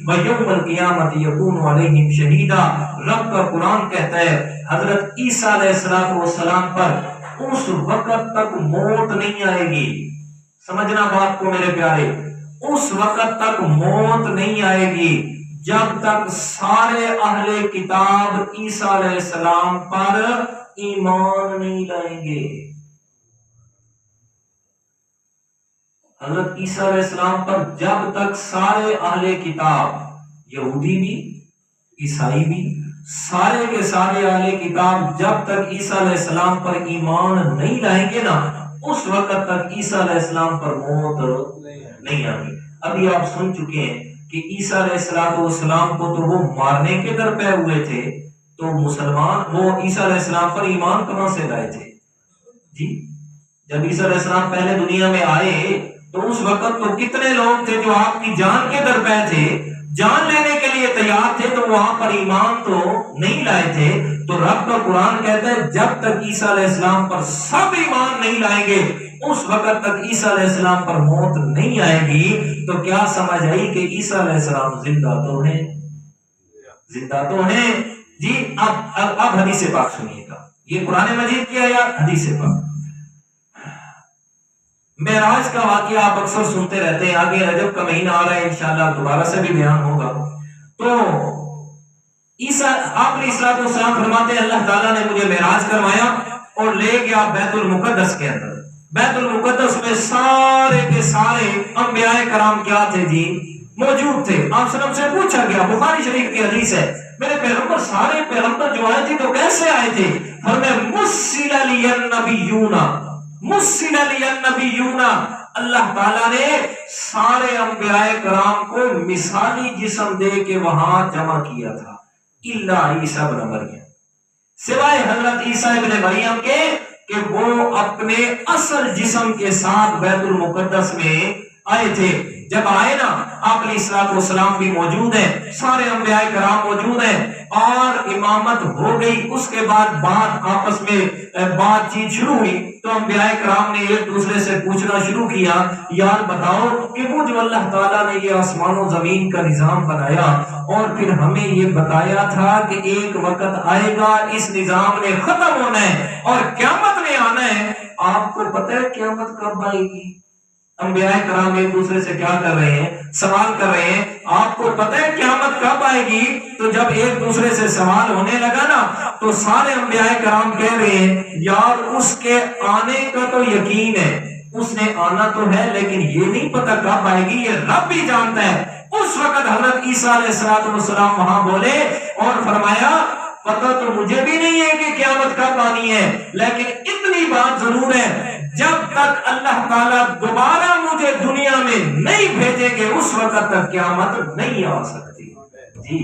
Speaker 1: وَيَوْمَ الْقِيَامَةِ يَكُونُ عَلَيْهِمْ شَهِيدًا۔ رب کا قرآن کہتا ہے حضرت عیسیٰ علیہ السلام پر اس وقت تک موت نہیں آئے گی۔ سمجھنا بات کو میرے پیارے، اس وقت تک موت نہیں آئے گی جب تک سارے اہل کتاب عیسیٰ علیہ السلام پر ایمان نہیں لائیں گے۔ حضرت عیسیٰ علیہ السلام پر جب تک سارے اہل کتاب، یہودی بھی عیسائی بھی، سارے کے سارے اہل کتاب جب تک عیسیٰ علیہ السلام پر ایمان نہیں لائیں گے نا، اس وقت تک عیسیٰ علیہ السلام پر موت نہیں آئے۔ ابھی آپ سن چکے ہیں کہ عیسیٰ علیہ السلام کو تو وہ مارنے کے در پہ ہوئے تھے، تو مسلمان وہ عیسیٰ علیہ السلام پر ایمان کہاں سے لائے تھے؟ جی، جب عیسیٰ علیہ السلام پہلے دنیا میں آئے تو اس وقت تو کتنے لوگ تھے جو آپ کی جان کے در پہ تھے، جان لینے کے لیے تیار تھے، تو وہاں پر ایمان تو نہیں لائے تھے۔ تو رب کا قرآن کہتا ہے جب تک عیسیٰ علیہ السلام پر سب ایمان نہیں لائیں گے اس وقت تک عیسیٰ علیہ السلام پر موت نہیں آئے گی۔ تو کیا سمجھ آئی کہ عیسیٰ علیہ السلام زندہ تو ہیں، زندہ تو ہیں جی۔ اب حدیث پاک سنیے گا، یہ قرآن مجید کی آیات، حدیث پاک۔ معراج کا واقعہ آپ اکثر سنتے رہتے ہیں، آگے رجب کا مہینہ آ رہا ہے، انشاءاللہ دوبارہ سے بھی بیان ہوگا۔ تو عیسیٰ آپ علیہ السلام فرماتے ہیں اللہ تعالیٰ نے مجھے معراج کروایا اور لے گیا بیت المقدس کے اندر۔ بیت المقدس میں سارے کے سارے انبیاء کرام کیا تھے جی؟ موجود تھے۔ آپ صلی اللہ علیہ وسلم سے پوچھا گیا، بخاری شریف کی حدیث ہے، میرے پیغمبر سارے پیغمبر جو آئے تھے تو کیسے آئے تھے؟ فرمایا مُرسِلَ لِيَ النَّبِيُّونَ، مُرسِلَ لِيَ النَّبِيُّونَ، اللہ تعالیٰ نے سارے انبیاء کرام کو مثالی جسم دے کے وہاں جمع کیا تھا، الا عیسیٰ ابن مریم، سوائے حضرت عیسیٰ ابن مریم کے کہ وہ اپنے اصل جسم کے ساتھ بیت المقدس میں آئے تھے۔ جب آئے نا آپ علیہ السلام بھی موجود ہیں، سارے انبیاء کرام موجود ہیں اور امامت ہو گئی۔ اس کے بعد بات آپس میں بات چیت شروع ہوئی تو انبیاء کرام نے ایک دوسرے سے پوچھنا شروع کیا، یار بتاؤ کہ وہ جو اللہ تعالیٰ نے یہ آسمان و زمین کا نظام بنایا اور پھر ہمیں یہ بتایا تھا کہ ایک وقت آئے گا اس نظام نے ختم ہونا ہے اور قیامت نے آنا ہے، آپ کو پتہ ہے قیامت کب آئے گی؟ انبیاء کرام ایک دوسرے سے کیا کر رہے ہیں؟ سوال کر رہے ہیں، آپ کو پتہ ہے قیامت کب آئے گی؟ تو جب ایک دوسرے سے سوال ہونے لگا نا تو سارے انبیاء کرام کہہ رہے ہیں یار اس کے آنے کا تو یقین ہے، اس نے آنا تو ہے لیکن یہ نہیں پتہ کب آئے گی، یہ رب بھی جانتا ہے۔ اس وقت حضرت عیسیٰ علیہ السلام وہاں بولے اور فرمایا پتہ تو مجھے بھی نہیں ہے کہ قیامت کب آنی ہے، لیکن اتنی بات ضرور ہے جب تک اللہ تعالیٰ دوبارہ مجھے دنیا میں نہیں بھیجیں گے اس وقت تک قیامت نہیں آ سکتی۔ جی،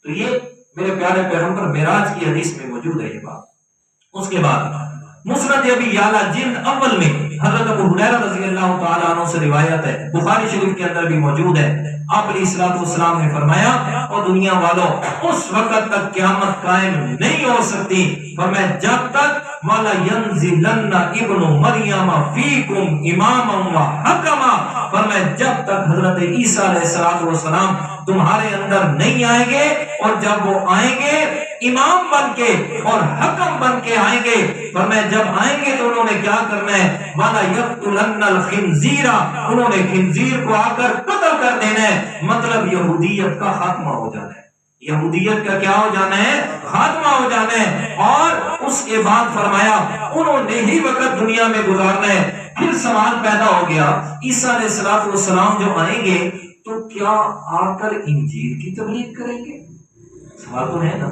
Speaker 1: تو یہ میرے پیارے پیغمبر معراج کی حدیث میں موجود ہے یہ بات۔ اس کے بعد مسند ابی یعلا جلد اول میں حضرت ابو ہریرہ رضی اللہ تعالیٰ عنہ سے روایت ہے، بخاری شریف کے اندر بھی موجود ہے، آپ علیہ السلام نے فرمایا اور دنیا والوں اس وقت تک قیامت قائم نہیں ہو سکتی، فرمایا جب تک وَلَا يَنزِلَنَّ ابْنُ مَرْيَمَ فِيكُمْ إِمَامًا وَحَكَمًا، فرمایا جب تک حضرت عیسیٰ علیہ السلام تمہارے اندر نہیں آئیں گے اور جب وہ آئیں گے امام بن کے اور حکم بن کے آئیں گے، فرمایا جب آئیں گے تو انہوں نے کیا کرنا ہے؟ وَلَا يَقْتُلَنَّ الْخِنْزِيرَ، انہوں نے خنزیر کو آ کر قتل کر دینا ہے، مطلب یہودیت کا خاتمہ ہو جانا ہے، یہودیت کا کیا ہو جانا ہے؟ خاتمہ ہو جانا ہے۔ اور اس کے بعد فرمایا انہوں نے ہی وقت دنیا میں گزارنا ہے۔ پھر سوال پیدا ہو گیا عیسیٰ علیہ السلام جو آئیں گے تو کیا آ کر انجیل کی تبلیغ کریں گے؟ سوال تو ہے نا،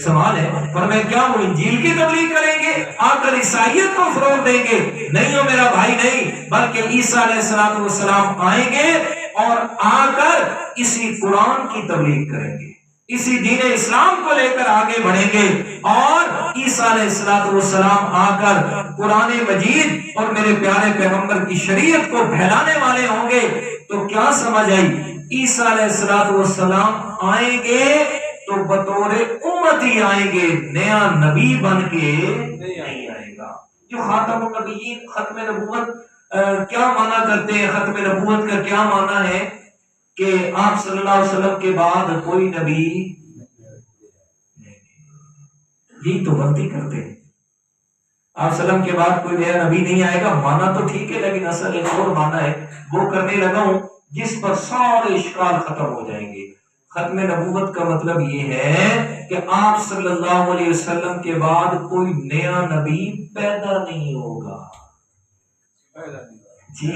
Speaker 1: سوال ہے، فرمایا کیا وہ انجیل کی تبلیغ کریں گے، آ کر عیسائیت کو فروغ دیں گے؟ نہیں ہو میرا بھائی، نہیں، بلکہ عیسیٰ علیہ السلام آئیں گے اور آ کر اسی قرآن کی تبلیغ کریں گے، اسی دین اسلام کو لے کر آگے بڑھیں گے، اور عیسیٰ علیہ السلام آ کر قرآن مجید اور میرے پیارے پیغمبر کی شریعت کو پھیلانے والے ہوں گے، تو کیا سمجھ آئی؟ عیسیٰ علیہ السلام آئیں گے تو بطور امت ہی آئیں گے، نیا نبی بن کے نہیں آئے گا۔ جو خاتم النبیین، ختم نبوت کیا معنی کرتے ہیں؟ ختم نبوت کا کیا معنی ہے؟ کہ آپ صلی اللہ علیہ وسلم کے بعد کوئی نبی نہیں، یہ تو غلطی کرتے ہیں۔ آپ صلی اللہ علیہ وسلم کے بعد کوئی نیا نبی نہیں آئے گا، مانا تو ٹھیک ہے، لیکن اصل ایک اور مانا ہے، وہ کرنے لگا ہوں جس پر سارے اشکال ختم ہو جائیں گے۔ ختم نبوت کا مطلب یہ ہے کہ آپ صلی اللہ علیہ وسلم کے بعد کوئی نیا نبی پیدا نہیں ہوگا۔ جی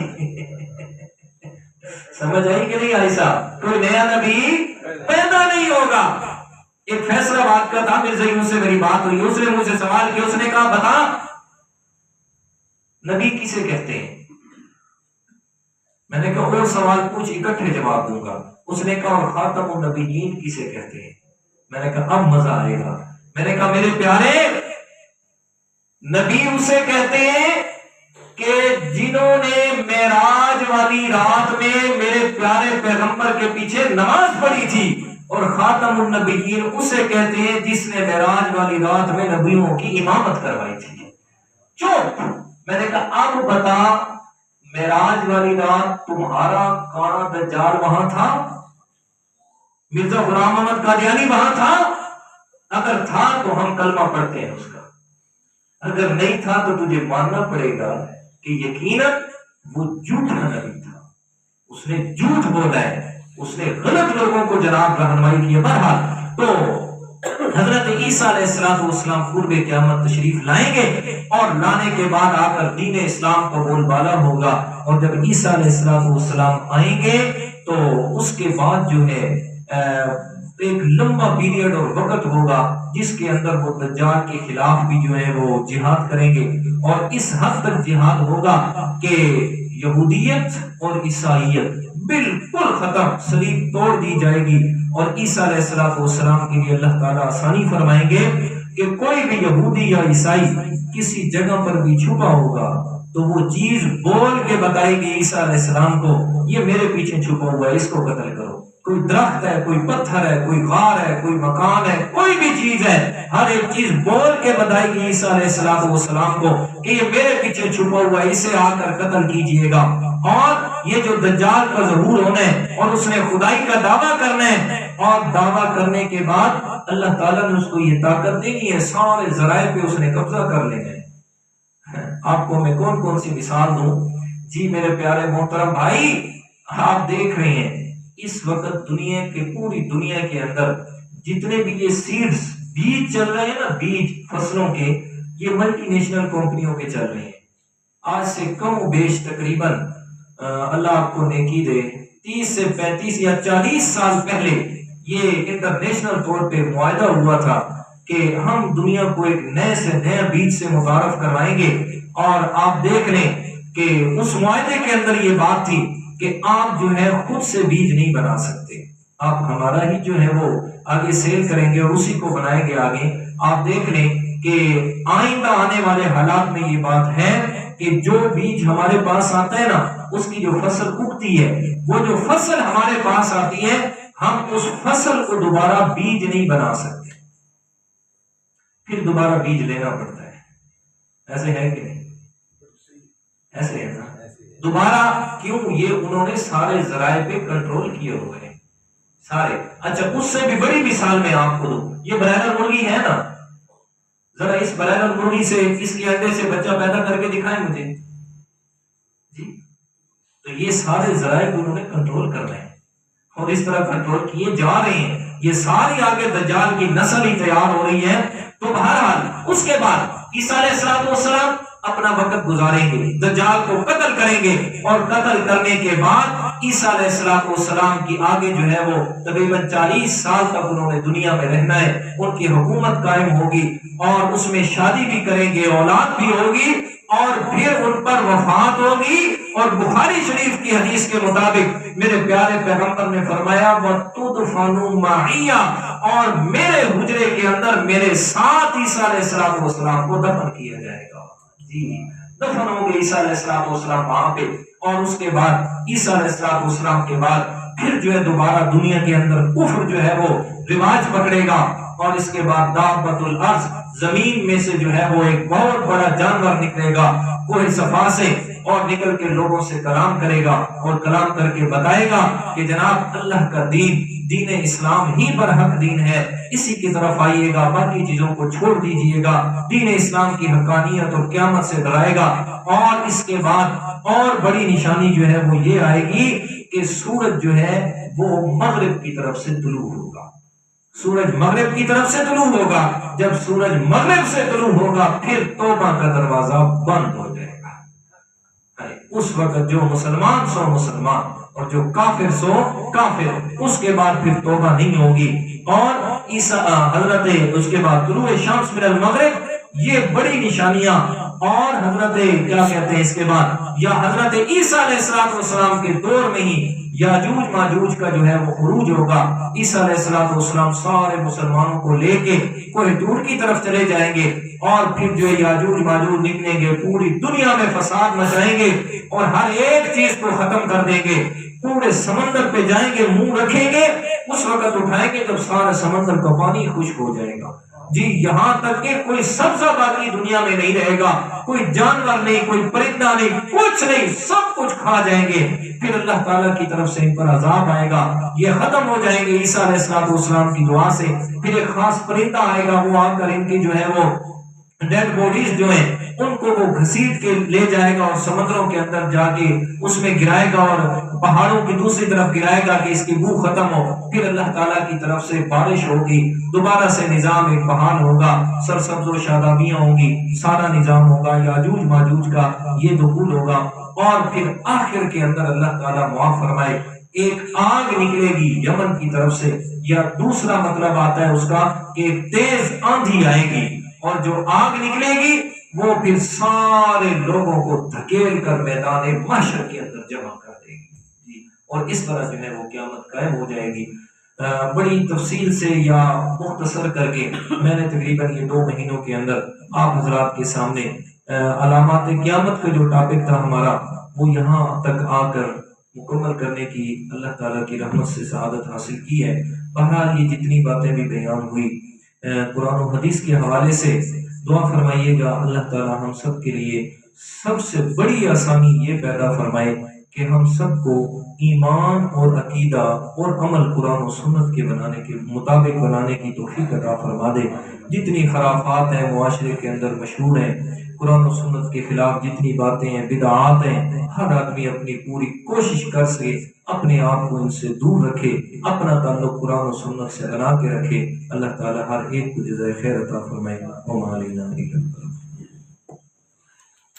Speaker 1: سمجھ آئی کہ نہیں آئی صاحب؟ کوئی نیا نبی پیدا نہیں ہوگا۔ ایک فیصلہ بات کا تھا، مرزا یونس سے میری بات ہوئی، اس نے مجھ سے سوال کیا، اس نے کہا بتا نبی کسے کہتے ہیں؟ میں نے کہا اور سوال پوچھ، اکٹھے جواب دوں گا۔ اس نے کہا اور خاتم النبیین کسے کہتے ہیں؟ میں نے کہا اب مزہ آئے گا۔ میں نے کہا میرے پیارے، نبی اسے کہتے ہیں کہ جنہوں نے معراج والی رات میں میرے پیارے پیغمبر کے پیچھے نماز پڑھی تھی، اور خاتم النبیین اسے کہتے ہیں جس نے معراج والی رات میں نبیوں کی امامت کروائی تھی۔ چپ۔ میں نے کہا اب بتا، معراج والی رات تمہارا کانا دجال وہاں تھا؟ مرزا غلام احمد قادیانی وہاں تھا؟ اگر تھا تو ہم کلمہ پڑھتے ہیں اس کا، اگر نہیں تھا تو تجھے ماننا پڑے گا کہ یقیناً وہ جھوٹا نبی تھا، اس نے جھوٹ بولا ہے، اس نے غلط لوگوں کو جناب رہنمائی کی ہے۔ بہرحال تو حضرت عیسیٰ علیہ السلام قرب قیامت تشریف لائیں گے، اور لانے کے بعد آ کر دین اسلام کا بول بالا ہوگا، اور جب عیسیٰ علیہ السلام آئیں گے تو اس کے بعد جو ہے ایک لمبا پیریڈ اور وقت ہوگا جس کے اندر وہ دجال کے خلاف بھی جو ہے وہ جہاد کریں گے، اور اس حد تک جہاد ہوگا کہ یہودیت اور عیسائیت بالکل ختم، صلیب توڑ دی جائے گی، اور عیسیٰ علیہ السلام کے لیے اللہ تعالیٰ آسانی فرمائیں گے کہ کوئی بھی یہودی یا عیسائی کسی جگہ پر بھی چھپا ہوگا تو وہ چیز بول کے بتائے گی عیسیٰ علیہ السلام کو، یہ میرے پیچھے چھپا ہوا ہے، اس کو قتل کرو۔ کوئی درخت ہے، کوئی پتھر ہے، کوئی غار ہے، کوئی مکان ہے، کوئی بھی چیز ہے، ہر ایک چیز بول کے بتائے گی عیسیٰ علیہ السلام کو کہ یہ میرے پیچھے چھپا ہوا ہے، اسے آ کر قتل کیجئے گا۔ اور یہ جو دجال کا ظہور ہونا ہے اور اس نے خدائی کا دعویٰ کرنا ہے، اور دعویٰ کرنے کے بعد اللہ تعالیٰ نے اس کو یہ طاقت دینی ہے، سارے ذرائع پہ اس نے قبضہ کر لینا ہے۔ آپ کو میں کون کون سی مثال دوں؟ جی میرے پیارے محترم بھائی، آپ دیکھ رہے ہیں اس وقت دنیا کے پوری دنیا کے اندر جتنے بھی یہ سیڈز، بیج چل رہے ہیں نا، بیج فصلوں کے، یہ ملٹی نیشنل کمپنیوں کے چل رہے ہیں۔ آج سے کم و بیش تقریباً اللہ آپ کو نیکی دے 30 سے 35 یا 40 سال پہلے یہ انٹرنیشنل طور پہ معاہدہ ہوا تھا کہ ہم دنیا کو ایک نئے سے نیا بیج سے متعارف کروائیں گے، اور آپ دیکھ لیں کہ اس معاہدے کے اندر یہ بات تھی کہ آپ جو ہے خود سے بیج نہیں بنا سکتے، آپ ہمارا ہی جو ہے وہ آگے سیل کریں گے اور اسی کو بنائیں گے آگے۔ آپ دیکھ لیں کہ آئندہ آنے والے حالات میں یہ بات ہے کہ جو بیج ہمارے پاس آتا ہے نا، اس کی جو فصل اگتی ہے، وہ جو فصل ہمارے پاس آتی ہے، ہم اس فصل کو دوبارہ بیج نہیں بنا سکتے، پھر دوبارہ بیج لینا پڑتا ہے۔ ایسے ہے کہ نہیں؟ ایسے ہے نا؟ دوبارہ کیوں؟ یہ انہوں نے سارے ذرائع پہ کنٹرول کیے ہوئے ہیں سارے۔ اچھا اس سے بھی بڑی مثال میں آپ کو دوں، یہ برائلر مرغی ہے نا، ذرا اس برائلر مرغی سے، اس کے انڈے سے بچہ پیدا کر کے دکھائیں مجھے جی۔ تو یہ سارے ذرائع کو انہوں نے کنٹرول کرنا ہے، اور اس طرح کنٹرول کیے جا رہے ہیں، یہ ساری آگے دجال کی نسل ہی تیار ہو رہی ہے۔ تو بہرحال اس کے بعد عیسیٰ علیہ السلام اپنا وقت گزاریں گے، دجال کو قتل کریں گے، اور قتل کرنے کے بعد عیسیٰ علیہ السلام کی آگے جو ہے وہ تقریباً 40 سال تک انہوں نے دنیا میں رہنا ہے، ان کی حکومت قائم ہوگی، اور اس میں شادی بھی کریں گے، اولاد بھی ہوگی، اور پھر ان پر وفات ہوگی۔ اور بخاری شریف کی حدیث کے مطابق میرے پیارے پیغمبر نے فرمایا وَتُدْفَنُ مَعِيَّ، اور میرے حجرے کے اندر میرے ساتھ عیسیٰ علیہ السلام کو دفن کیا جائے گا۔ جی دفن ہوں گے عیسیٰ علیہ السلام وہاں پہ، اور اس کے بعد عیسیٰ علیہ السلام کے بعد پھر جو ہے دوبارہ دنیا کے اندر کفر جو ہے وہ رواج پکڑے گا، اور اس کے بعد دابۃ الارض، زمین میں سے جو ہے وہ ایک بہت بڑا جانور نکلے گا کوہ صفا سے، اور نکل کے لوگوں سے کلام کرے گا، اور کلام کر کے بتائے گا کہ جناب اللہ کا دین اسلام ہی برحق دین ہے، اسی کی طرف آئیے گا، باقی چیزوں کو چھوڑ دیجئے گا، دین اسلام کی حقانیت اور قیامت سے ڈرائے گا۔ اور اس کے بعد اور بڑی نشانی جو ہے وہ یہ آئے گی کہ سورج جو ہے وہ مغرب کی طرف سے طلوع ہوگا، سورج مغرب کی طرف سے طلوع ہوگا۔ جب سورج مغرب سے طلوع ہوگا پھر توبہ کا دروازہ بند ہو جائے گا۔ اس وقت جو مسلمان سو مسلمان اور جو کافر سو کافر، اس کے بعد پھر توبہ نہیں ہوگی۔ اور حضرت اس کے بعد طلوع شمس من المغرب، یہ بڑی نشانیاں، اور حضرت کیا کہتے ہیں اس کے بعد، یا حضرت عیسیٰ علیہ السلام کے دور میں ہی یاجوج ماجوج کا جو ہے وہ خروج ہوگا۔ عیسیٰ علیہ السلام سارے مسلمانوں کو لے کے کوہ طور کی طرف چلے جائیں گے، اور پھر جو یاجوج ماجوج نکلیں گے، پوری دنیا میں فساد مچائیں گے، اور ہر ایک چیز کو ختم کر دیں گے، پورے سمندر پہ جائیں گے، منہ رکھیں گے، اس وقت اٹھائیں گے جب سارے سمندر کا پانی خشک ہو جائے گا۔ جی یہاں تک کہ کوئی سبزہ باقی دنیا میں نہیں رہے گا، کوئی جانور نہیں، کوئی پرندہ نہیں، کچھ نہیں، سب کچھ کھا جائیں گے۔ پھر اللہ تعالیٰ کی طرف سے ان پر عذاب آئے گا، یہ ختم ہو جائیں گے عیسیٰ علیہ السلام کی دعا سے۔ پھر ایک خاص پرندہ آئے گا، وہ آ کر ان کی جو ہے وہ ڈیڈ باڈیز جو ہیں ان کو وہ گھسیٹ کے لے جائے گا، اور سمندروں کے اندر جا کے اس میں گرائے گا، اور پہاڑوں کی دوسری طرف گرائے گا کہ اس کی بو ختم ہو۔ پھر اللہ تعالیٰ کی طرف سے بارش ہوگی، دوبارہ سے نظام ایک بحال ہوگا، سرسبز و شادابیاں ہوں گی، سارا نظام ہوگا، یاجوج ماجوج کا یہ دخول ہوگا۔ اور پھر آخر کے اندر اللہ تعالیٰ معاف فرمائے ایک آگ نکلے گی یمن کی طرف سے، یا دوسرا مطلب آتا ہے اس کا کہ ایک تیز آندھی آئے گی، اور جو آگ نکلے گی وہ پھر سارے لوگوں کو دھکیل کر میدان محشر کے اندر جمع کر دے گی، اور اس طرح جو ہے وہ قیامت قائم ہو جائے گی۔ بڑی تفصیل سے یا مختصر کر کے میں نے تقریباً یہ 2 مہینوں کے اندر آپ حضرات کے سامنے علامات قیامت کا جو ٹاپک تھا ہمارا، وہ یہاں تک آ کر مکمل کرنے کی اللہ تعالیٰ کی رحمت سے سعادت حاصل کی ہے۔ بہرحال یہ جتنی باتیں بھی بیان ہوئی قرآن و حدیث کے حوالے سے، دعا فرمائیے گا اللہ تعالیٰ ہم سب کے لیے سب سے بڑی آسانی یہ پیدا فرمائے کہ ہم سب کو ایمان اور عقیدہ اور عمل قرآن و سنت کے بنانے کے مطابق بنانے کی توفیق عطا فرما دے۔ جتنی خرافات ہیں معاشرے کے اندر مشہور ہیں، قرآن و سنت کے خلاف جتنی باتیں ہیں، بدعات ہیں، ہر آدمی اپنی پوری کوشش کر سے اپنے آپ کو ان سے دور رکھے، اپنا تعلق قرآن و سنت سے بنا کے رکھے۔ اللہ تعالیٰ ہر ایک کو جزائے خیر عطا فرمائے۔ وما علینا الا البلاغ۔